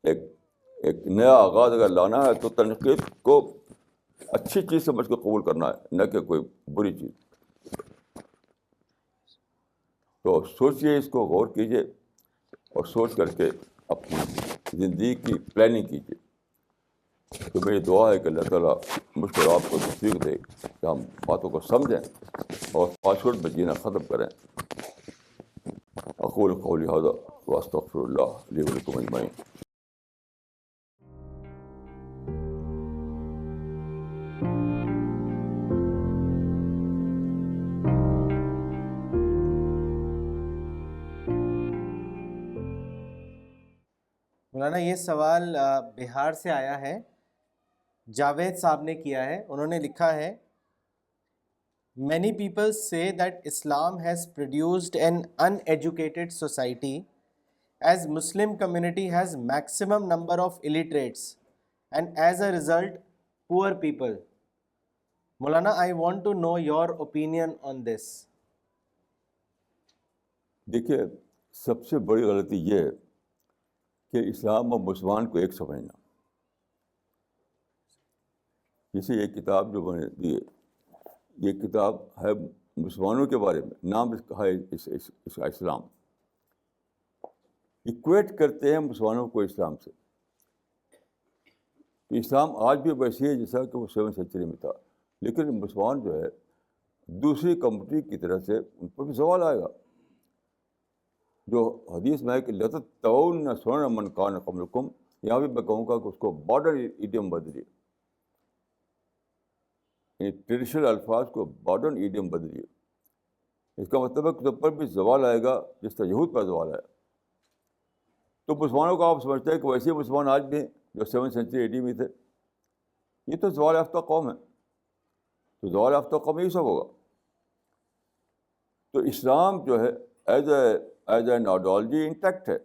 ایک نیا آغاز اگر لانا ہے تو تنقید کو اچھی چیز سمجھ کے قبول کرنا ہے, نہ کہ کوئی بری چیز. تو سوچیے, اس کو غور کیجیے, اور سوچ کر کے اپنی زندگی کی پلاننگ کیجیے. تو میری دعا ہے کہ اللہ تعالیٰ مجھ کو آپ کو توفیق دے کہ ہم باتوں کو سمجھیں اور پاسورڈ میں جینا ختم کریں. اقول قولی ھذا واستغفر اللہ لی ولکم اجمعین. مولانا یہ سوال بہار سے آیا ہے, جاوید صاحب نے کیا ہے. انہوں نے لکھا ہے, many people say that Islam has produced an uneducated society as Muslim community has maximum number of illiterates and as a result poor people. Maulana, I want to know your opinion on this. دیکھیے, سب سے بڑی غلطی یہ ہے کہ اسلام اور مسلمان کو ایک سمجھنا. جیسے یہ کتاب جو میں نے دی ہے, یہ کتاب ہے مسلمانوں کے بارے میں, نام اس کا ہے اس کا اسلام. ایکویٹ کرتے ہیں مسلمانوں کو اسلام سے. اسلام آج بھی ویسے ہے جیسا کہ وہ 7th سینچری میں تھا, لیکن مسلمان جو ہے دوسری کمیونٹی کی طرح سے ان پر بھی زوال آئے گا. جو حدیث میں ہے کہ لَتَتَّبَعُنَّ سُنَنَ مَنْ كَانَ قَبْلَكُمْ, یہاں بھی میں کہوں گا کہ اس کو ماڈرن ایڈیم بدلیے, یعنی ٹریڈیشنل الفاظ کو ماڈرن ایڈیم بدلیے. اس کا مطلب ہے کہ تم پر بھی زوال آئے گا جس طرح یہود پر زوال آیا. تو مسلمانوں کو آپ سمجھتے ہیں کہ ویسے مسلمان آج بھی جو 7th سینچری AD میں تھے, یہ تو زوال یافتہ قوم ہے. تو زوال یافتہ قوم یہی سب ہوگا. تو اسلام جو ہے ایز این آئیڈیالوجی انٹیکٹ ہے,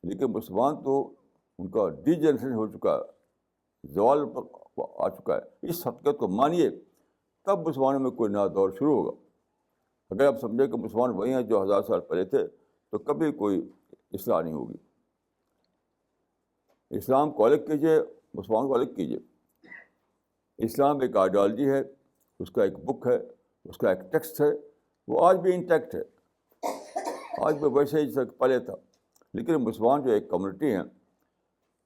لیکن مسلمان تو ان کا ڈی جنریشن ہو چکا ہے، زوال آ چکا ہے. اس حقیقت کو مانیے تب مسلمانوں میں کوئی نیا دور شروع ہوگا. اگر آپ سمجھیں کہ مسلمان وہی ہیں جو 1000 سال پہلے تھے تو کبھی کوئی اصلاح نہیں ہوگی. اسلام کو الگ کیجیے، مسلمان کو الگ کیجیے. اسلام ایک آئیڈیالوجی ہے، اس کا ایک بک ہے، اس کا ایک ٹیکسٹ ہے، وہ آج بھی انٹیکٹ ہے، آج بھی ویسے ہی جیسا پہلے تھا. لیکن مسلمان جو ایک کمیونٹی ہیں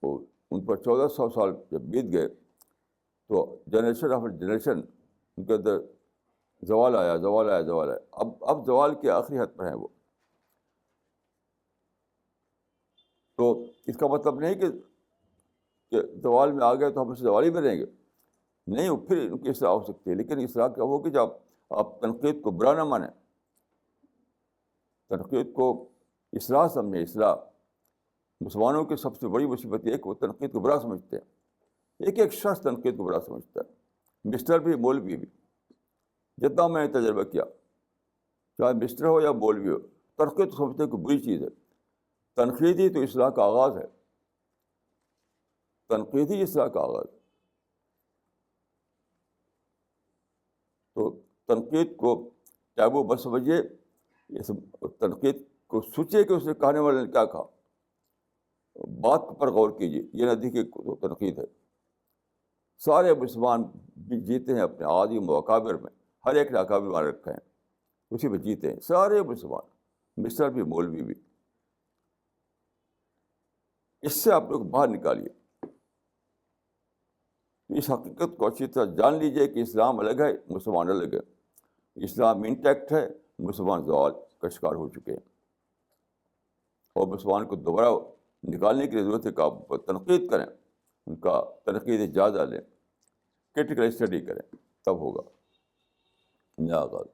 وہ ان پر 1400 سال جب بیت گئے تو جنریشن آفٹر جنریشن ان کے اندر زوال آیا. اب زوال کے آخری حد پر ہیں وہ. تو اس کا مطلب نہیں کہ زوال میں آ گئے تو ہم اسے زوال ہی میں رہیں گے، نہیں. وہ پھر ان کی اصلاح ہو سکتی ہے، لیکن اصلاح کیا ہو کہ جب آپ تنقید کو برا نہ مانیں، تنقید کو اصلاح سمجھیں. اصلاح مسلمانوں کی سب سے بڑی مصیبت یہ ہے کہ وہ تنقید کو برا سمجھتے ہیں. ایک شخص تنقید کو برا سمجھتا ہے، مسٹر بھی مولوی بھی. جتنا میں نے تجربہ کیا، چاہے مسٹر ہو یا مولوی ہو، تنقید کو سمجھتے ہیں کہ بری چیز ہے. تنقید ہی تو اصلاح کا آغاز ہے، تنقید ہی اصلاح کا آغاز ہے. تو تنقید کو ٹیبو بس سمجھیے، تنقید کو سوچیے کہ اس نے کہنے والے نے کیا کہا، بات پر غور کیجیے. یہ نہ دیکھیے کہ تنقید ہے. سارے مسلمان بھی جیتے ہیں اپنے عظیم و اکابر میں، ہر ایک نے اکابر مان رکھے ہیں، اسی میں جیتے ہیں سارے مسلمان، مسٹر بھی مولوی بھی. اس سے آپ لوگ باہر نکالیے. اس حقیقت کو اچھی طرح جان لیجیے کہ اسلام الگ ہے، مسلمان الگ ہے. اسلام انٹیکٹ ہے، مسلمان زوال کا شکار ہو چکے ہیں. اور مسلمان کو دوبارہ نکالنے کی ضرورت ہے کہ آپ تنقید کریں، ان کا تنقید جائزہ لیں، کرٹیکل اسٹڈی کریں، تب ہوگا نیا آغاز.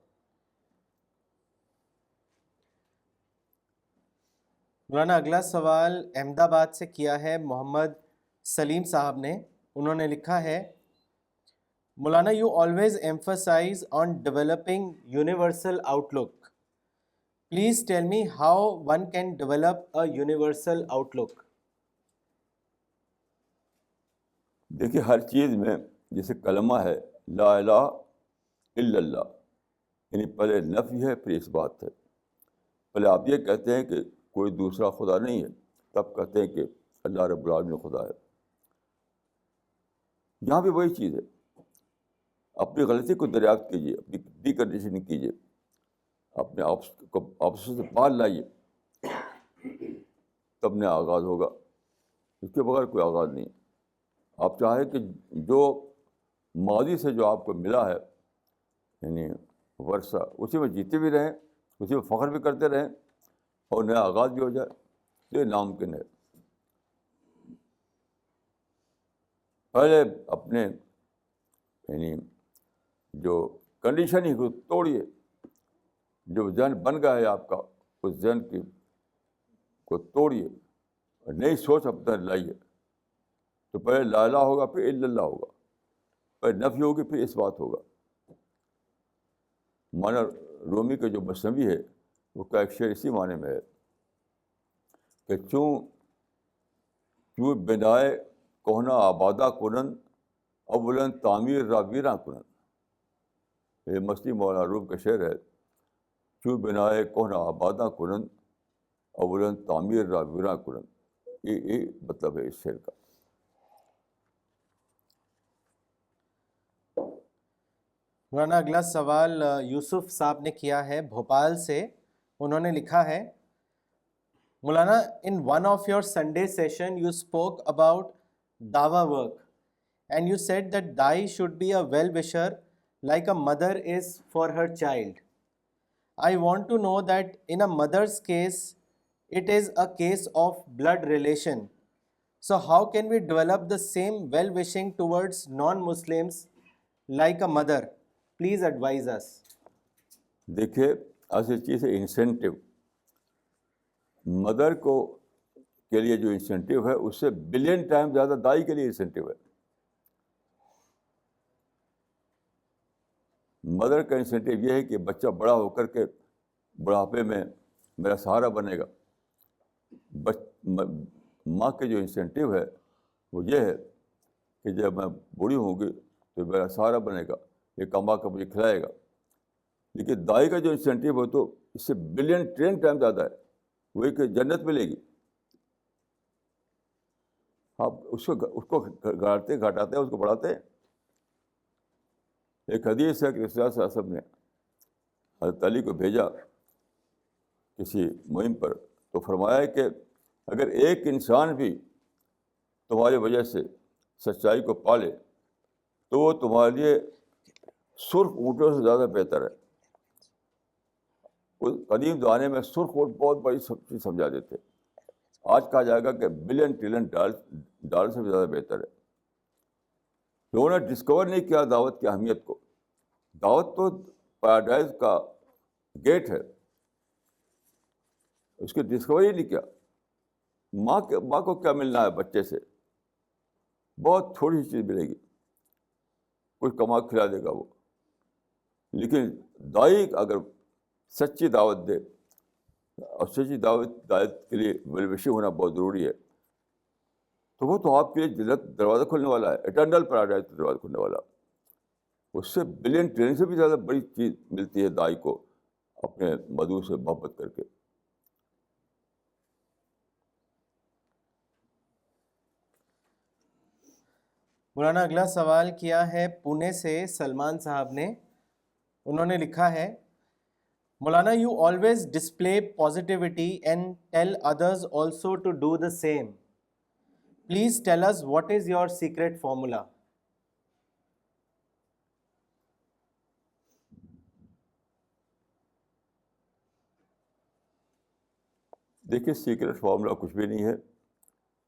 مولانا اگلا سوال احمد آباد سے کیا ہے محمد سلیم صاحب نے. انہوں نے لکھا ہے، مولانا you always emphasise on developing universal outlook. Please tell me how one can develop a universal outlook. دیکھیے ہر چیز میں جیسے کلمہ ہے لا الہ الا اللہ، یعنی پہلے نفی ہے پھر اس بات ہے. پہلے آپ یہ کہتے ہیں کہ کوئی دوسرا خدا نہیں ہے، تب کہتے ہیں کہ اللہ رب العالمین خدا ہے. یہاں بھی وہی چیز ہے. اپنی غلطی کو دریافت کیجیے، اپنی ڈی کنڈیشننگ کیجیے، اپنے آپ سے باہر لائیے، تب نیا آغاز ہوگا. اس کے بغیر کوئی آغاز نہیں. آپ چاہیں کہ جو ماضی سے جو آپ کو ملا ہے یعنی ورثہ، اسی میں جیتے بھی رہیں، اسی میں فخر بھی کرتے رہیں، اور نیا آغاز بھی ہو جائے، یہ ناممکن ہے. پہلے اپنے یعنی جو کنڈیشن ہی کو توڑیے. جو ذہن بن گیا ہے آپ کا، اس ذہن کو توڑیے، نئی سوچ اپنا لائیے. تو پہلے لا الہ ہوگا، پھر الا اللہ ہوگا، پہلے نفی ہوگی پھر اس بات ہوگا. مولانا رومی کا جو مثنوی ہے وہ کا ایک شعر اسی معنی میں ہے کہ چوں بنائے کوہنا آبادہ کنن اولن تعمیر را ویراں کنن. یہ مسلم مولانا روم کا شعر ہے. چوں بنائے کوہنا آبادہ کنن اولن تعمیر را ویراں کنن. یہ مطلب ہے اس شعر کا. مولانا اگلا سوال یوسف صاحب نے کیا ہے بھوپال سے. انہوں نے لکھا ہے، Maulana in one of your Sunday session you spoke about دعوی work and you said that دائی should be a well wisher like a mother is for her child. I want to know that in a mother's case, it is a case of blood relation. So how can we develop the same well-wishing towards non-Muslims like a mother? Please advise us. دیکھیے ایسی چیز ہے انسینٹیو. مدر کے لیے جو انسینٹیو ہے اس سے بلین ٹائم زیادہ دائی کے لیے انسینٹیو ہے. مدر کا انسینٹیو یہ ہے کہ بچہ بڑا ہو کر کے بڑھاپے میں میرا سہارا بنے گا. ماں کے جو انسینٹیو ہے وہ یہ ہے کہ جب میں بوڑھی ہوں گی تو میرا سہارا بنے گا، یہ کما کر مجھے کھلائے گا. لیکن دائی کا جو انسینٹیو ہے تو اس سے بلین ٹرین ٹائم زیادہ ہے، وہی کہ جنت ملے گی. آپ اس کو گھٹاتے ہیں، اس کو بڑھاتے ہیں. ایک حدیث ہے کہ رسول اللہ صلی اللہ علیہ وسلم نے حضرت علی کو بھیجا کسی مہم پر، تو فرمایا کہ اگر ایک انسان بھی تمہاری وجہ سے سچائی کو پالے تو وہ تمہارے لیے سرخ اونٹوں سے زیادہ بہتر ہے. اس قدیم زمانے میں سرخ اونٹ بہت بڑی چیز سمجھا دیتے، آج کہا جائے گا کہ بلین ٹریلین ڈالر سے بھی زیادہ بہتر ہے. لوگوں نے ڈسکور نہیں کیا دعوت کی اہمیت کو. دعوت تو پیراڈائز کا گیٹ ہے، اس کی ڈسکوری نہیں کیا. ماں کو کیا ملنا ہے بچے سے؟ بہت تھوڑی سی چیز ملے گی، کچھ کما کھلا دے گا وہ. لیکن دائی اگر سچی دعوت دے، اور سچی دعوت کے لیے ویلوشی ہونا بہت ضروری ہے، تو وہ تو آپ کے لیے جنت دروازہ کھلنے والا ہے، اٹرنل پیراڈائز کا دروازہ کھلنے والا. اس سے بلین ٹرین سے بھی زیادہ بڑی چیز ملتی ہے دائی کو اپنے مدعو سے محبت کر کے. مولانا اگلا سوال کیا ہے پونے سے سلمان صاحب نے. انہوں نے لکھا ہے، مولانا you always display positivity and tell others also to do the same. Please tell us what is your secret formula. دیکھیے سیکرٹ فارمولا کچھ بھی نہیں ہے.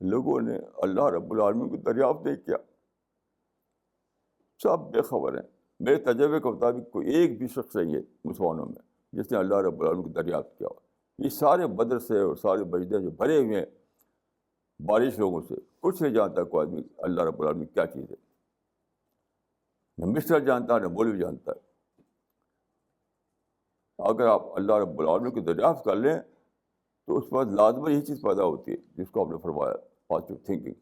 لوگوں نے اللہ رب العالمین کو دریافت نہیں کیا، سب بے خبر ہیں. میرے تجربے کے مطابق کوئی ایک بھی شخص نہیں ہے مسلمانوں میں جس نے اللہ رب العالمین کو دریافت کیا. یہ سارے مدرسے اور سارے مسجدیں جو بھرے ہوئے ہیں بارش لوگوں سے، کچھ نہیں جانتا کوئی آدمی اللہ رب العالمین کیا چیز ہے. نہ مسٹر جانتا ہے، نہ مولوی جانتا ہے. اگر آپ اللہ رب العالمین کو دریافت کر لیں تو اس کے بعد لازمی یہی چیز پیدا ہوتی ہے جس کو آپ نے فرمایا، پازیٹیو تھنکنگ.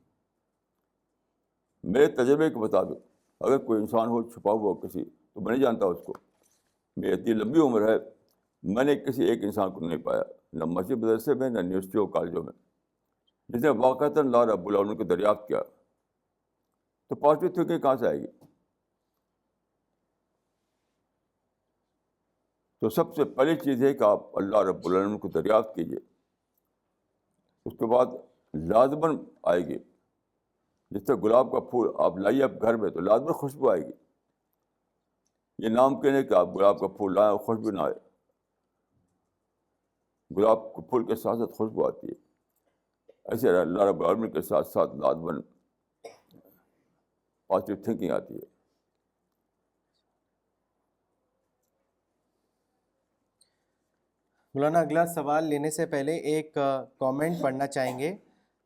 میرے تجربے کے مطابق اگر کوئی انسان ہو چھپا ہوا کسی، تو میں نہیں جانتا اس کو. میری اتنی لمبی عمر ہے، میں نے کسی ایک انسان کو نہیں پایا، نہ مسجد مدرسے میں، نہ یونیورسٹی اور کالجوں میں، جس نے واقعتاً اللہ رب العالمین کو دریافت کیا. تو پازیٹیو تھنکنگ کہاں سے آئے گی؟ تو سب سے پہلی چیز ہے کہ آپ اللہ رب العالمین کو دریافت کیجیے. اس کے بعد لازماً آئے گی. جس سے گلاب کا پھول آپ لائیے آپ گھر میں تو لازماً خوشبو آئے گی. یہ نام کہنے کہ آپ گلاب کا پھول لائیں اور خوشبو نہ آئے. گلاب کے پھول کے ساتھ ساتھ خوشبو آتی ہے. ایسے اللہ رب العالمین کے ساتھ ساتھ لازماً پازیٹیو تھنکنگ آتی ہے. مولانا اگلا سوال لینے سے پہلے ایک کامنٹ پڑھنا چاہیں گے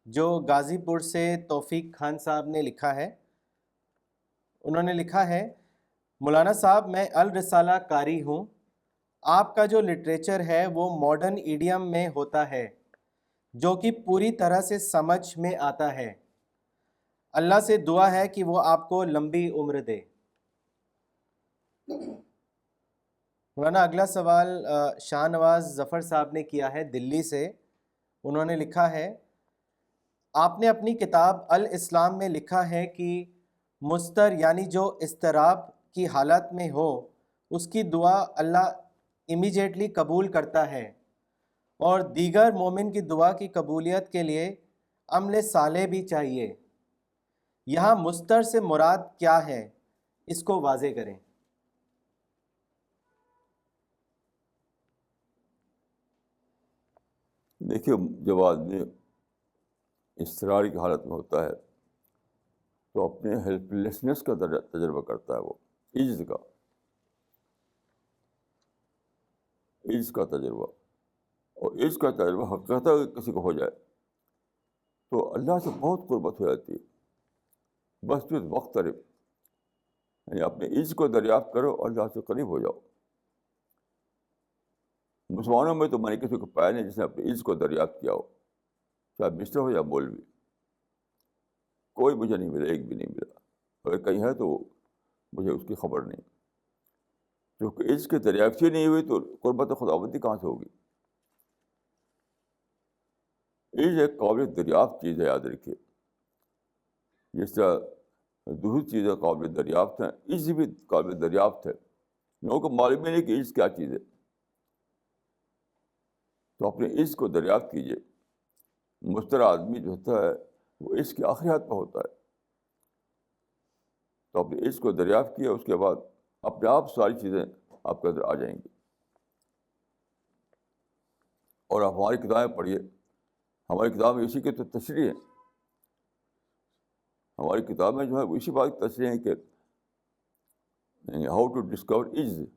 جو غازی پور سے توفیق خان صاحب نے لکھا ہے. انہوں نے لکھا ہے، مولانا صاحب میں الرسالہ قاری ہوں. آپ کا جو لٹریچر ہے وہ ماڈرن ایڈیم میں ہوتا ہے جو کہ پوری طرح سے سمجھ میں آتا ہے. اللہ سے دعا ہے کہ وہ آپ کو لمبی عمر دے. مولانا اگلا سوال شاہ نواز ظفر صاحب نے کیا ہے دلی سے. انہوں نے لکھا ہے، آپ نے اپنی کتاب الاسلام میں لکھا ہے کہ مضطر یعنی جو اضطراب کی حالت میں ہو اس کی دعا اللہ امیجیٹلی قبول کرتا ہے، اور دیگر مومن کی دعا کی قبولیت کے لیے عمل صالح بھی چاہیے. یہاں مضطر سے مراد کیا ہے، اس کو واضح کریں. دیکھیے جب آدمی اضطراری کی حالت میں ہوتا ہے تو اپنے ہیلپ لیسنس کا تجربہ کرتا ہے، وہ عجز کا تجربہ. اور عجز کا تجربہ حقیقت کسی کو ہو جائے تو اللہ سے بہت قربت ہو جاتی ہے. بس جو وقت قریب، یعنی اپنے عجز کو دریافت کرو اور اللہ سے قریب ہو جاؤ. مسلمانوں میں تو میں نے کسی کو پایا نہیں جس نے اپنے عجز کو دریافت کیا ہو، چاہے مسٹر ہو یا مولوی، کوئی مجھے نہیں ملا، ایک بھی نہیں ملا. اگر کہیں ہے تو مجھے اس کی خبر نہیں. کیونکہ عشق کی دریافت ہی نہیں ہوئی تو قربت خداوندی کہاں سے ہوگی؟ عشق ایک قابل دریافت چیز ہے، یاد رکھیے. جس طرح دوسری چیزیں قابل دریافت ہیں، عشق بھی قابل دریافت ہے. لوگوں کو معلوم ہی نہیں کہ عشق کیا چیز ہے. تو اپنے عشق کو دریافت کیجیے. مستر آدمی جو ہوتا ہے وہ عشق کی آخری حد پہ ہوتا ہے. تو اپنے عشق کو دریافت کیے، اس کے بعد اپنے آپ ساری چیزیں آپ کے اندر آ جائیں گی. اور آپ ہماری کتابیں پڑھیے. ہماری کتابیں اسی کی تو تشریح ہے. ہماری کتابیں جو ہے وہ اسی بات کی تشریح ہیں کہ ہاؤ ٹو ڈسکور عشق.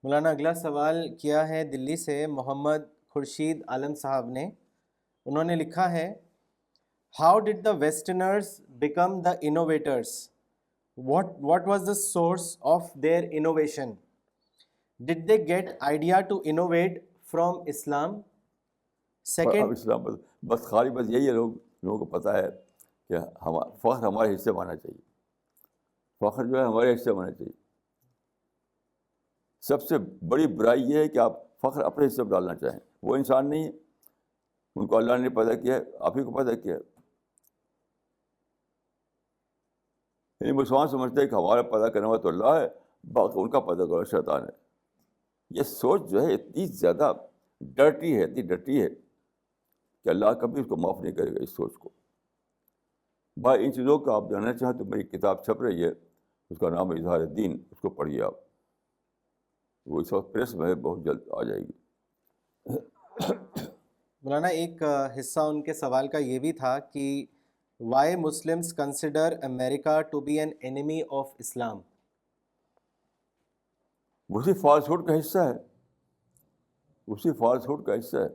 مولانا اگلا سوال کیا ہے دلی سے محمد خورشید عالم صاحب نے. انہوں نے لکھا ہے how did the westerners become the innovators? What was the source of their innovation? Did they get idea to innovate from Islam? اب سیکنڈ، اسلام بس خالی بس یہی ہے، لوگوں کو پتہ ہے کہ فخر ہمارے حصے میں آنا چاہیے. فخر جو ہے ہمارے حصے میں آنا چاہیے. سب سے بڑی برائی یہ ہے کہ آپ فخر اپنے حصے میں ڈالنا چاہیں. وہ انسان نہیں ہے، ان کو اللہ نے پیدا کیا ہے، آپ ہی کو پیدا کیا ہے. یعنی مسلمان سمجھتے ہیں کہ ہمارا پیدا کرنے والا تو اللہ ہے، باقی ان کا پیدا کرنا شیطان ہے. یہ سوچ جو ہے اتنی زیادہ ڈرٹی ہے، اتنی ڈرٹی ہے کہ اللہ کبھی اس کو معاف نہیں کرے گا اس سوچ کو. بھائی ان چیزوں کا آپ جاننا چاہیں تو میری کتاب چھپ رہی ہے، اس کا نام ہے اظہار دین. اس کو پڑھیے آپ، وہ اس وقت پریس میں ہے، بہت جلد آ جائے گی. مولانا ایک حصہ ان کے سوال کا یہ بھی تھا کہ why Muslims consider America to be an enemy of Islam? اسی فالس ہوڈ کا حصہ ہے، اسی فالس ہوڈ کا حصہ ہے.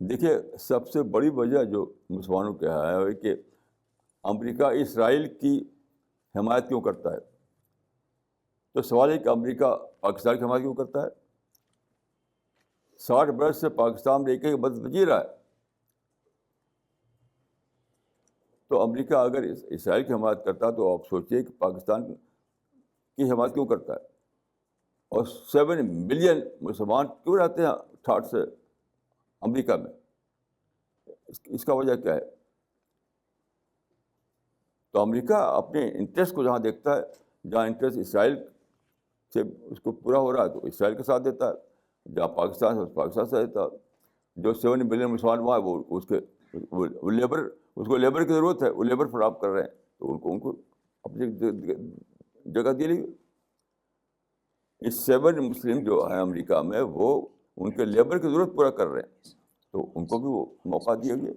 دیکھیے سب سے بڑی وجہ جو مسلمانوں کے یہاں ہے وہ کہ امریکہ اسرائیل کی حمایت کیوں کرتا ہے. تو سوال ہے کہ امریکہ پاکستان کی حمایت کیوں کرتا ہے؟ 60 برس سے پاکستان میں ایک مدد بجی رہا ہے. تو امریکہ اگر اسرائیل کی حمایت کرتا ہے تو آپ سوچیے کہ پاکستان کی حمایت کیوں کرتا ہے. اور 7 ملین مسلمان کیوں رہتے ہیں 60 سے امریکہ میں؟ اس کا وجہ کیا ہے؟ تو امریکہ اپنے انٹرسٹ کو جہاں دیکھتا ہے، جہاں انٹرسٹ اسرائیل سے اس کو پورا ہو رہا ہے تو اسرائیل کے ساتھ دیتا ہے، جہاں پاکستان سے پاکستان سے دیتا ہے. جو 7 ملین مسلمان وہاں وہ اس کے وہ لیبر، اس کو لیبر کی ضرورت ہے، وہ لیبر فراہم کر رہے ہیں تو ان کو اپنی جگہ دی رہی ہے. اس 7 مسلم جو ہیں امریکہ میں وہ ان کے لیبر کی ضرورت پورا کر رہے ہیں تو ان کو بھی وہ موقع دیا گیا.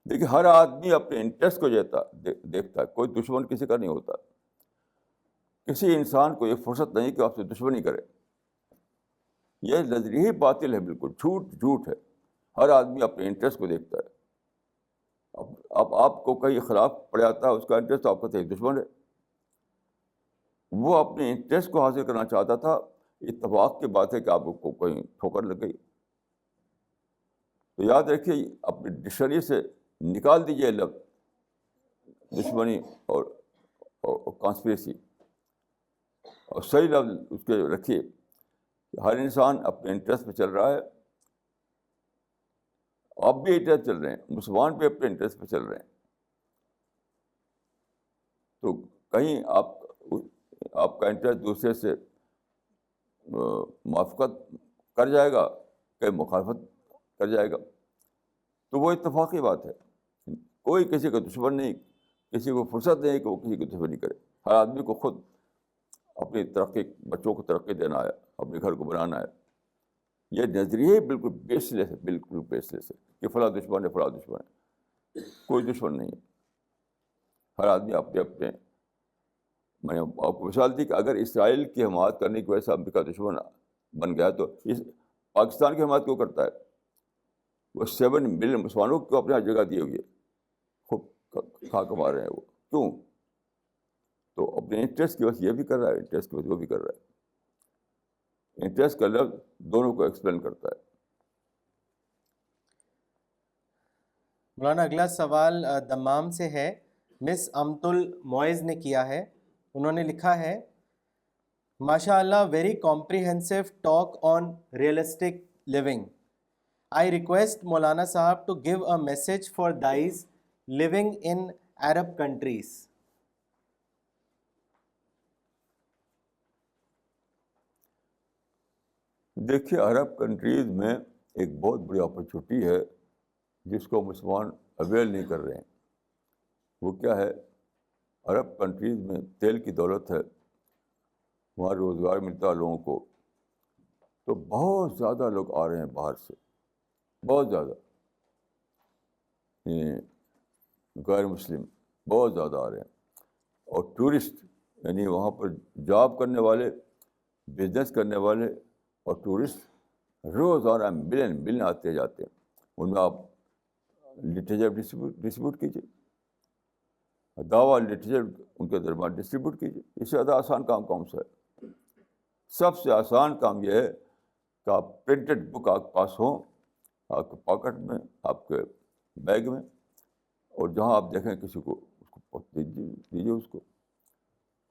دیکھیے ہر آدمی اپنے انٹرسٹ کو دیکھتا ہے، کوئی دشمن کسی کا نہیں ہوتا. کسی انسان کو یہ فرصت نہیں کہ آپ سے دشمنی کرے. یہ نظریہ ہی باطل ہے، بالکل جھوٹ ہے. ہر آدمی اپنے انٹرسٹ کو دیکھتا ہے. اب آپ کو کہیں خلاف پڑ جاتا ہے اس کا انٹرسٹ، آپ کا تو ایک دشمن ہے. وہ اپنے انٹرسٹ کو حاصل کرنا چاہتا تھا، اتفاق کی بات ہے کہ آپ کو کہیں ٹھوکر لگ گئی. تو یاد رکھیے اپنی ڈکشنری سے نکال دیجیے لفظ دشمنی اور کانسپریسی، اور صحیح لفظ اس کے رکھیے کہ ہر انسان اپنے انٹرسٹ پہ چل رہا ہے. آپ بھی انٹرسٹ چل رہے ہیں، مسلمان بھی اپنے انٹرسٹ پہ چل رہے ہیں. تو کہیں آپ کا انٹرسٹ دوسرے سے موافقت کر جائے گا، کہیں مخالفت کر جائے گا، تو وہ اتفاقی بات ہے. کوئی کسی کا دشمن نہیں، کسی کو فرصت نہیں کہ وہ کسی کی دشمنی کرے. ہر آدمی کو خود اپنی ترقی، بچوں کو ترقی دینا ہے، اپنے گھر کو بنانا ہے. یہ نظریے بالکل بیس لیس ہے، بالکل بیس لیس ہے کہ فلاں دشمن ہے، فلاں دشمن ہے. کوئی دشمن نہیں ہے. ہر آدمی اپنے میں نے آپ کو مثال دی کہ اگر اسرائیل کی حمایت کرنے کی وجہ سے امریکہ دشمن بن گیا تو پاکستان کی حمایت کیوں کرتا ہے؟ وہ 7 ملین مسلمانوں کو اپنے جگہ دی ہوئی ہے، خوب کھا کما رہے ہیں وہ. کیوں؟ تو اپنے انٹرسٹ کی وجہ یہ بھی کر رہا ہے، انٹرسٹ کی وجہ وہ بھی کر رہا ہے. انٹرسٹ کا لفظ دونوں کو ایکسپلین کرتا ہے. مولانا اگلا سوال دمام سے ہے، مس امت المعز نے کیا ہے. انہوں نے لکھا ہے، ماشاء اللہ very comprehensive talk on realistic living. I request Maulana sahib to give a message for those living in Arab countries. دیکھیے عرب کنٹریز میں ایک بہت بڑی اپرچونیٹی ہے جس کو مسلمان اویل نہیں کر رہے ہیں. وہ کیا ہے؟ عرب کنٹریز میں تیل کی دولت ہے، وہاں روزگار ملتا ہے لوگوں کو، تو بہت زیادہ لوگ آ رہے ہیں باہر سے، بہت زیادہ، غیر مسلم بہت زیادہ آ رہے ہیں. اور ٹورسٹ یعنی وہاں پر جاب کرنے والے، بزنس کرنے والے اور ٹورسٹ روزانہ ملین آتے جاتے ہیں. ان میں آپ لٹریچر ڈسٹریبیوٹ کیجیے، دعویٰ لٹریچر ان کے درمیان ڈسٹریبیوٹ کیجیے. اس سے زیادہ آسان کام کون سا ہے؟ سب سے آسان کام یہ ہے کہ آپ پرنٹڈ بک آپ کے پاس ہوں، آپ کے پاکٹ میں، آپ کے بیگ میں، اور جہاں آپ دیکھیں کسی کو اس کو دیجیے اس کو.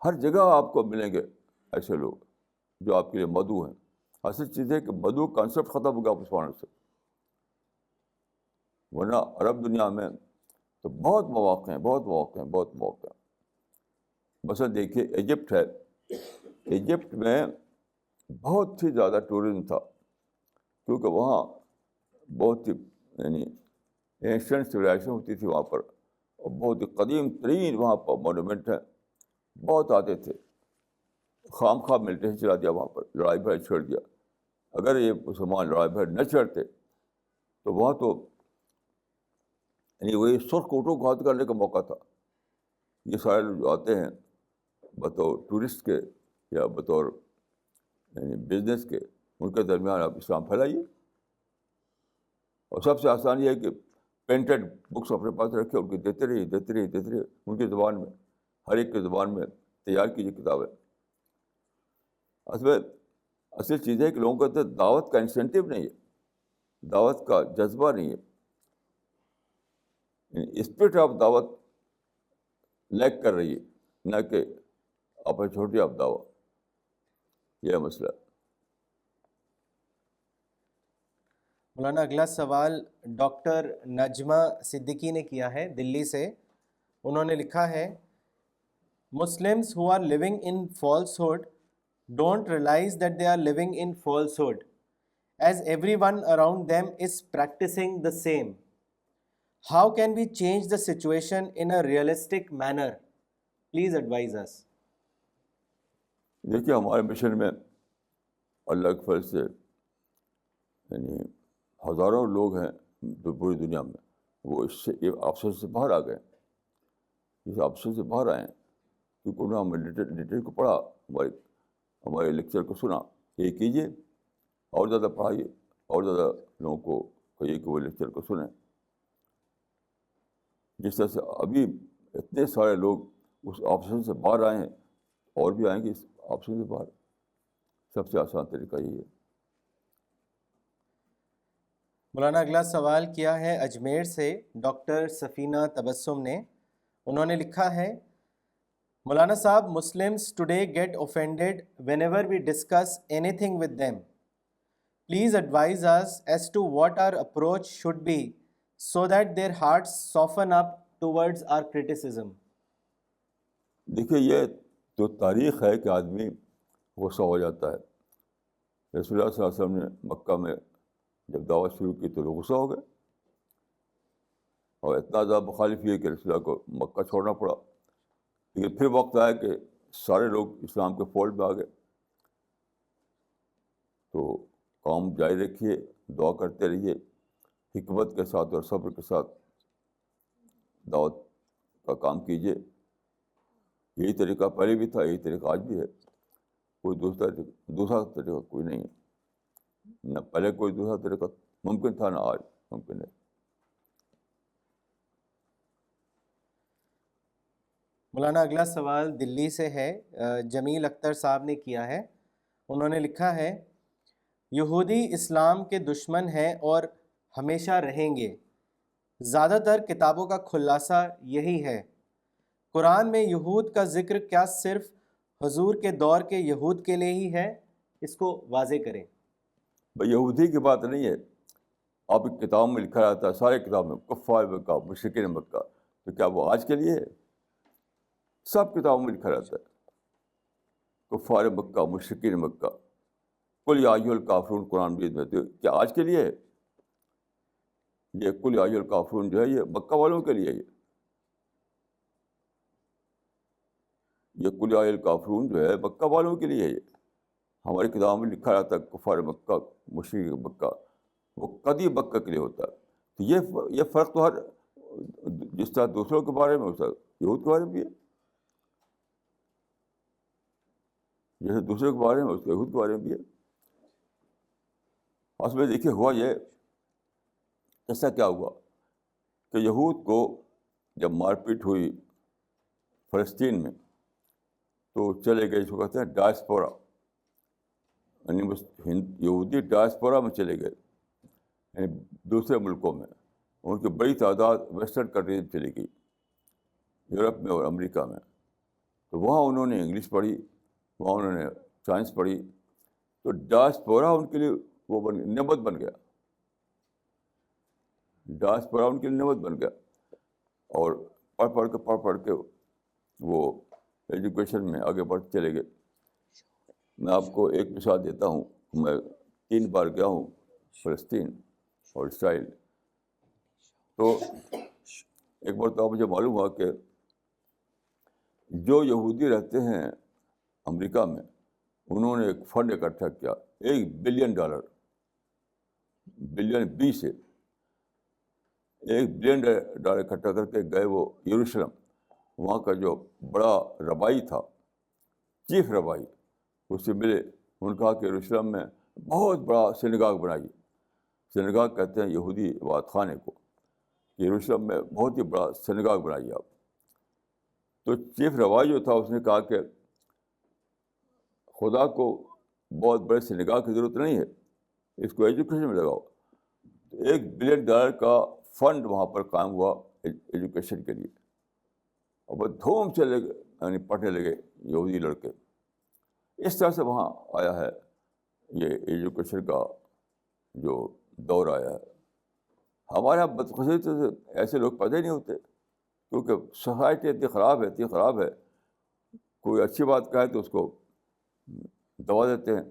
ہر جگہ آپ کو ملیں گے ایسے لوگ جو آپ کے لیے مدعو ہیں. اصل چیز ہے کہ مدعو کانسیپٹ ختم ہو گیا مسلمانوں سے، ورنہ عرب دنیا میں تو بہت مواقع ہیں، بہت مواقع ہیں، بہت مواقع ہیں. مثلا دیکھیے ایجپٹ ہے، ایجپٹ میں بہت ہی زیادہ ٹورزم تھا، کیونکہ وہاں بہت ہی یعنی اینشنٹ سویلائزیشن ہوتی تھی وہاں پر، اور بہت ہی قدیم ترین وہاں پر مونومنٹ ہیں. بہت آتے تھے، خام خواہ ملٹری چلا دیا وہاں پر، لڑائی بھائی چھیڑ دیا. اگر یہ مسلمان لڑائی بھائی نہ چھیڑتے تو وہاں تو یعنی وہی سرخ کوٹوں کو ہاتھ کرنے کا موقع تھا. یہ سارے لوگ جو آتے ہیں بطور ٹورسٹ کے یا بطور یعنی بزنس کے، ان کے درمیان آپ اسلام پھیلائیے. اور سب سے آسان یہ ہے کہ پرنٹڈ بکس اپنے پاس رکھے، ان کو دیتے رہیے ان کی زبان میں، ہر ایک کی زبان میں تیار کیجیے کتابیں. اصل چیز ہے کہ لوگوں کے اندر دعوت کا انسینٹیو نہیں ہے، دعوت کا جذبہ نہیں ہے، اسپرٹ آف دعوت لیک کر رہی ہے، نہ کہ اپرچونیٹی آف دعوت. یہ مسئلہ. مولانا اگلا سوال ڈاکٹر نجمہ صدیقی نے کیا ہے دلی سے. انہوں نے لکھا ہے، Muslims who are living in falsehood don't realize that they are living in falsehood as everyone around them is practicing the same. How can we change the situation in a realistic manner? Please advise us. دیکھیے ہمارے مشن میں اللہ کے فضل سے یعنی ہزاروں لوگ ہیں جو پوری دنیا میں وہ اس سے آپشن سے باہر آ گئے، اس آپشن سے باہر آئے ہیں کیونکہ انہوں نے لٹریچر کو پڑھا، ہمارے لیکچر کو سنا. یہ کیجیے، اور زیادہ پڑھائیے، اور زیادہ لوگوں کو کہیے کہ وہ لیکچر کو سنیں. جس طرح سے ابھی اتنے سارے لوگ اس آپشن سے باہر آئے ہیں، اور بھی آئیں گے اس آپشن سے باہر. سب سے آسان طریقہ یہی ہے. مولانا اگلا سوال کیا ہے اجمیر سے ڈاکٹر سفینہ تبسم نے. انہوں نے لکھا ہے، مولانا صاحب Muslims today get offended whenever we discuss anything with them. Please advise us as to what our approach should be so that their hearts soften up towards our criticism. دیکھیے یہ تو تاریخ ہے کہ آدمی غصہ ہو جاتا ہے. رسول اللہ صلی اللہ علیہ وسلم نے مکہ میں جب دعوت شروع کی تو لوگ غصہ ہو گئے، اور اتنا زیادہ مخالف یہ کہ رسول اللہ کو مکہ چھوڑنا پڑا. لیکن پھر وقت آیا کہ سارے لوگ اسلام کے فولڈ میں آ گئے. تو کام جاری رکھیے، دعا کرتے رہیے، حکمت کے ساتھ اور صبر کے ساتھ دعوت کا کام کیجیے. یہی طریقہ پہلے بھی تھا، یہی طریقہ آج بھی ہے. کوئی دوسرا طریقہ کوئی نہیں ہے. نہ پہلے کوئی دوسرا طریقہ ممکن تھا، نہ آج ممکن ہے. مولانا اگلا سوال دلی سے ہے، جمیل اختر صاحب نے کیا ہے. انہوں نے لکھا ہے یہودی اسلام کے دشمن ہیں اور ہمیشہ رہیں گے. زیادہ تر کتابوں کا خلاصہ یہی ہے. قرآن میں یہود کا ذکر کیا صرف حضور کے دور کے یہود کے لیے ہی ہے؟ اس کو واضح کریں. بھائی یہودی کی بات نہیں ہے. آپ کی کتاب میں لکھا رہتا ہے، سارے کتاب میں کفار مکہ مشرکین مکہ، تو کیا وہ آج کے لیے ہے؟ سب کتابوں میں لکھا رہتا ہے کفار مکہ مشرکین مکہ، قل یا ایھا الکافرون قرآن مجید میں. تو کیا آج کے لیے ہے؟ یہ قل یا ایھا الکافرون جو ہے یہ مکہ والوں کے لیے ہے. یہ قل یا ایھا الکافرون جو ہے مکہ والوں کے لیے ہے. یہ ہماری کتاب میں لکھا رہتا ہے کفار مکہ مشرک مکہ، وہ قدی مکہ کے لیے ہوتا ہے. تو یہ فرق تو ہر جس طرح دوسروں کے بارے میں ہوتا ہے یہود کے بارے میں بھی ہے، جیسے دوسروں کے بارے میں اس کے یہود کے بارے میں بھی ہے. اس میں دیکھیے ہوا یہ، ایسا کیا ہوا کہ یہود کو جب مار پیٹ ہوئی فلسطین میں تو چلے گئے، اس کو کہتے ہیں ڈائسپورا، یعنی یہودی ڈائسپورا میں چلے گئے، یعنی دوسرے ملکوں میں. ان کی بڑی تعداد ویسٹرن کنٹریز میں چلی گئی، یورپ میں اور امریکہ میں. تو وہاں انہوں نے انگلش پڑھی، وہاں انہوں نے سائنس پڑھی. تو ڈائسپورا ان کے لیے وہ نعمت بن گیا، ڈائسپورا ان کے لیے نعمت بن گیا. اور پڑھ کے وہ ایجوکیشن میں آگے بڑھتے چلے گئے. میں آپ کو ایک مثال دیتا ہوں. میں 3 بار گیا ہوں فلسطین اور اسرائیل. تو ایک بار تو مجھے معلوم ہوا کہ جو یہودی رہتے ہیں امریکہ میں، انہوں نے ایک فنڈ اکٹھا کیا، $1 بلین، بلین 20 سے $1 بلین اکٹھا کر کے گئے وہ یروشلم. وہاں کا جو بڑا ربائی تھا، چیف ربائی، اس سے ملے. انہوں نے کہا کہ یروشلم میں بہت بڑا سینگاگ بنائیے. سینگاگ کہتے ہیں یہودی عبادت خانے کو. یروشلم میں بہت ہی بڑا سینگاگ بنائیے آپ. تو چیف ربائی جو تھا اس نے کہا کہ خدا کو بہت بڑے سینگاگ کی ضرورت نہیں ہے، اس کو ایجوکیشن میں لگاؤ. تو $1 بلین کا فنڈ وہاں پر قائم ہوا ایجوکیشن کے لیے. اور وہ دھوم سے لگے، یعنی پڑھنے لگے یہودی لڑکے. اس طرح سے وہاں آیا ہے یہ ایجوکیشن کا جو دور آیا ہے. ہمارے یہاں بدقسمتی سے ایسے لوگ پیدا ہی نہیں ہوتے، کیونکہ سوسائٹی اتنی خراب ہے. کوئی اچھی بات کہے تو اس کو دبا دیتے ہیں.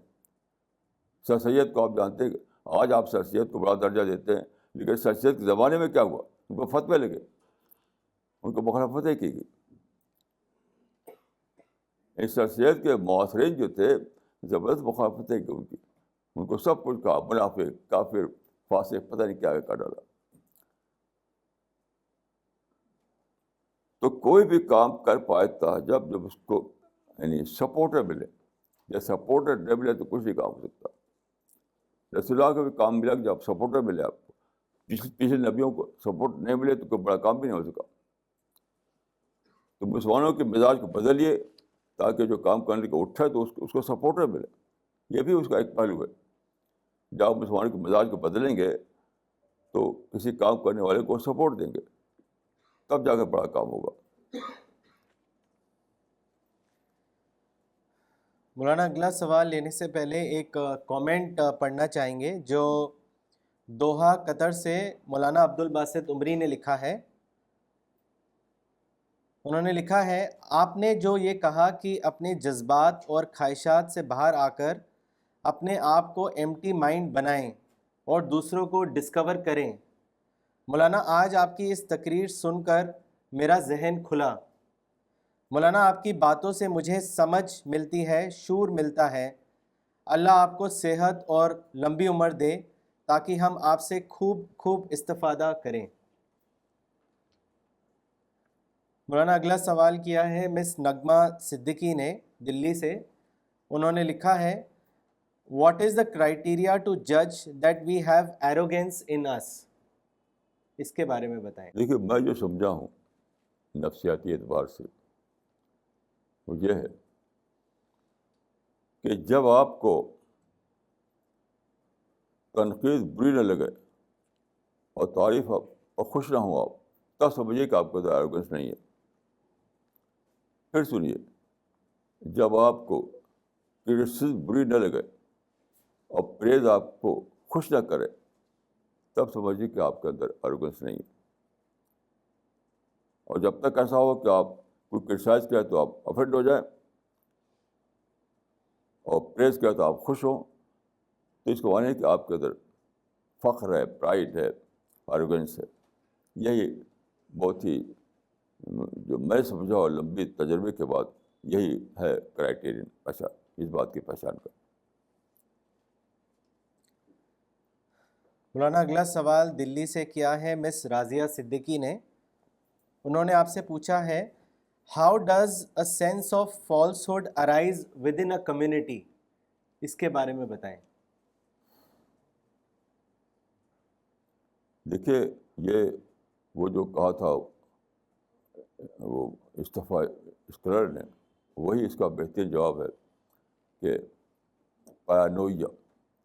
سر سید کو آپ جانتے ہیں، آج آپ سر سید کو بڑا درجہ دیتے ہیں، لیکن سر سید کے زمانے میں کیا ہوا؟ ان کو فتوے لگے، ان کو مخالفتیں کی گئی. سر سید کے معاصرین جو تھے زبردست مخالفتیں کی ان کی. ان کو سب کچھ کہا منافق، کافر، فاسق، پتہ نہیں کیا کر ڈالا. تو کوئی بھی کام کر پاتا ہے جب اس کو یعنی سپورٹر ملے. جب سپورٹر نہیں ملے تو کچھ نہیں کام ہو سکتا. رسول اللہ کا بھی کام ملا کہ جب سپورٹر ملے آپ کو. پچھلے نبیوں کو سپورٹ نہیں ملے تو کوئی بڑا کام بھی نہیں ہو سکا. تو مسلمانوں کے مزاج کو بدلیے تاکہ جو کام کرنے کو اٹھے تو اس کو سپورٹر ملے. یہ بھی اس کا ایک پہلو ہے. جب مسلمانوں کے مزاج کو بدلیں گے تو کسی کام کرنے والے کو سپورٹ دیں گے، تب جا کر بڑا کام ہوگا. مولانا اگلا سوال لینے سے پہلے ایک کامنٹ پڑھنا چاہیں گے جو دوحہ قطر سے مولانا عبدالباسط عمری نے لکھا ہے. انہوں نے لکھا ہے آپ نے جو یہ کہا کہ اپنے جذبات اور خواہشات سے باہر آ کر اپنے آپ کو ایمٹی مائنڈ بنائیں اور دوسروں کو ڈسکور کریں. مولانا آج آپ کی اس تقریر سن کر میرا ذہن کھلا. مولانا آپ کی باتوں سے مجھے سمجھ ملتی ہے، شعور ملتا ہے. اللہ آپ کو صحت اور لمبی عمر دے تاکہ ہم آپ سے خوب استفادہ کریں. مولانا اگلا سوال کیا ہے مس نغمہ صدیقی نے دلی سے. انہوں نے لکھا ہے what is the criteria to جج that we have arrogance in us. اس کے بارے میں بتائیں. دیکھیے میں جو سمجھا ہوں نفسیاتی اعتبار سے وہ یہ ہے کہ جب آپ کو تنقید بری نہ لگے اور تعریف اور خوش نہ ہوں آپ، تب سمجھیے کہ آپ کو ایروگنس نہیں ہے. پھر سنیے، جب آپ کو کرٹیسزم بری نہ لگے اور پریز آپ کو خوش نہ کرے، تب سمجھیے کہ آپ کے اندر ایروگنس نہیں ہے. اور جب تک ایسا ہو کہ آپ کوئی کرٹیسائز کرے تو آپ افینڈ ہو جائیں اور پریز کرے تو آپ خوش ہوں، تو اس کو مانے کہ آپ کے اندر فخر ہے، پرائڈ ہے، ایروگنس ہے. یہی بہت ہی جو میں سمجھا اور لمبی تجربے کے بعد یہی ہے کرائٹیرین پہچان، اس بات کی پہچان کا. مولانا اگلا سوال دلی سے کیا ہے مس راضیہ صدیقی نے. انہوں نے آپ سے پوچھا ہے how does a sense of falsehood arise within a community, اس کے بارے میں بتائیں. دیکھیے، یہ وہ جو کہا تھا وہ اسٹفا اسکلر نے، وہی اس کا بہترین جواب ہے کہ پارانویا،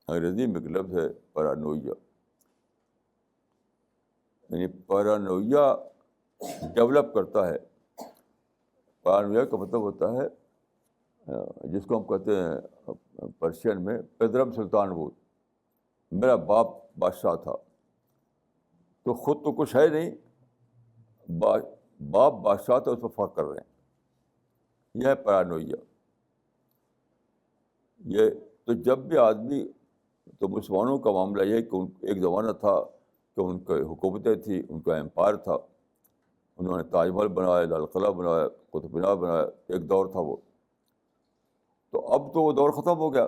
انگریزی میں ایک لفظ ہے پارانویا، یعنی پارانویا ڈیولپ کرتا ہے. پارانویا کا مطلب ہوتا ہے جس کو ہم کہتے ہیں پرشین میں پیدرم سلطان بود. میرا باپ بادشاہ تھا تو خود تو کچھ ہے نہیں، باپ بادشاہ تھا، اس پر فخر کر رہے ہیں. یہ ہے پارانویا. یہ تو جب بھی آدمی، تو مسلمانوں کا معاملہ یہ ہے کہ ایک زمانہ تھا کہ ان کی حکومتیں تھیں، ان کا امپائر تھا، انہوں نے تاج محل بنایا، لال قلعہ بنایا، قطب مینار بنایا، ایک دور تھا وہ. تو اب تو وہ دور ختم ہو گیا،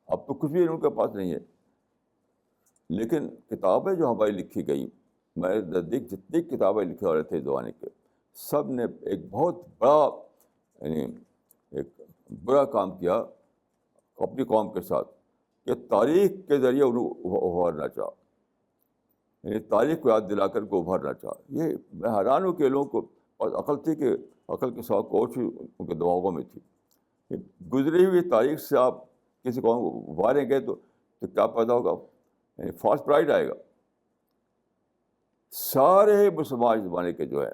اب تو کچھ بھی ان کے پاس نہیں ہے. لیکن کتابیں جو ہماری لکھی گئیں، میرے نزدیک جتنی کتابیں لکھنے والے تھے زمانے کے، سب نے ایک بہت بڑا، یعنی ایک بڑا کام کیا اپنی قوم کے ساتھ، کہ تاریخ کے ذریعے انہیں ابھارنا چاہا، یعنی تاریخ کو یاد دلا کر کو ابھارنا چاہا. یہ میں حیران ہوں کہ لوگوں کو اور عقل تھی کہ عقل کے ساتھ کوچ ان کے دماغوں میں تھی. گزری ہوئی تاریخ سے آپ کسی قوم کو ابھاریں گے تو کیا پیدا ہوگا؟ یعنی فالس پرائڈ آئے گا. سارے مسلمان زمانے کے جو ہے،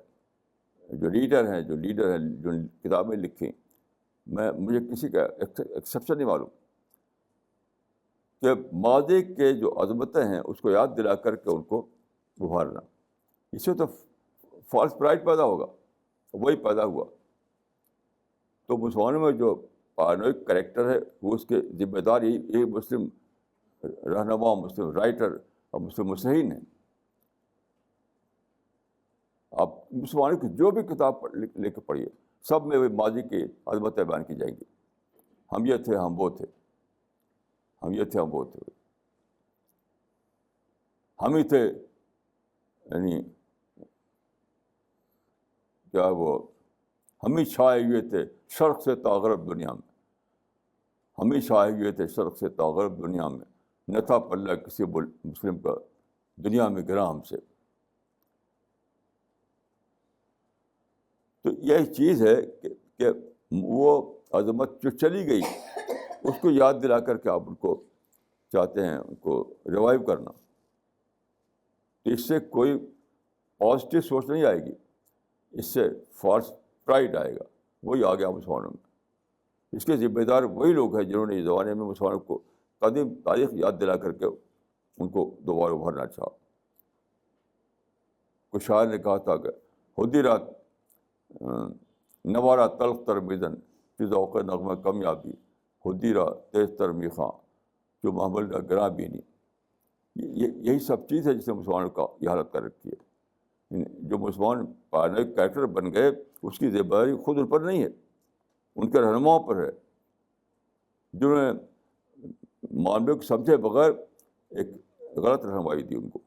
جو لیڈر ہیں جو کتابیں لکھی، مجھے کسی کا ایکسیپشن نہیں معلوم کہ ماضی کے جو عظمتیں ہیں اس کو یاد دلا کر کے ان کو ابھارنا، اس سے تو فالس پرائڈ پیدا ہوگا. وہی پیدا ہوا. تو مسلمانوں میں جو پارانوئک کریکٹر ہے وہ اس کے ذمہ دار یہی مسلم رہنما، مسلم رائٹر اور مسلم مصلحین ہیں. آپ مسلمانوں کی جو بھی کتاب لے کے پڑھیے، سب میں وہ ماضی کی عظمتیں بیان کی جائیں گی. ہم یہ تھے، ہم وہ تھے، ہم یہ تھے، ہم وہ تھے، ہم ہی تھے، یعنی کیا وہ ہم ہی چھائے ہوئے تھے شرق سے تا غرب دنیا میں، ہم ہی چھائے ہوئے تھے شرق سے تا غرب دنیا میں، نہ تھا پلہ کسی مسلم کا دنیا میں گرا ہم سے. تو یہ چیز ہے کہ وہ عظمت جو چلی گئی اس کو یاد دلا کر کے آپ ان کو چاہتے ہیں ان کو ریوائیو کرنا. تو اس سے کوئی پازیٹیو سوچ نہیں آئے گی، اس سے فالس پرائڈ آئے گا. وہی آ گیا مسلمانوں میں. اس کے ذمہ دار وہی لوگ ہیں جنہوں نے اس زمانے میں مسلمانوں کو قدیم تاریخ یاد دلا کر کے ان کو دوبارہ ابھرنا چاہا. کچھ شاعر نے کہا تھا کہ حدیرات نوارا تلخ تر میزن فی ذوق نغمہ کمیابی، حدیرہ تیز تر میخاں جو محمل کا گراں بھی نہیں. یہی سب چیز ہے جس نے مسلمانوں کا یہ حالت کر رکھی ہے. جو مسلمان پارانوئک کریکٹر بن گئے اس کی ذمہ داری خود ان پر نہیں ہے، ان کے رہنماؤں پر ہے، جنہوں نے معاملے کو سمجھے بغیر ایک غلط رہنمائی دی ان کو.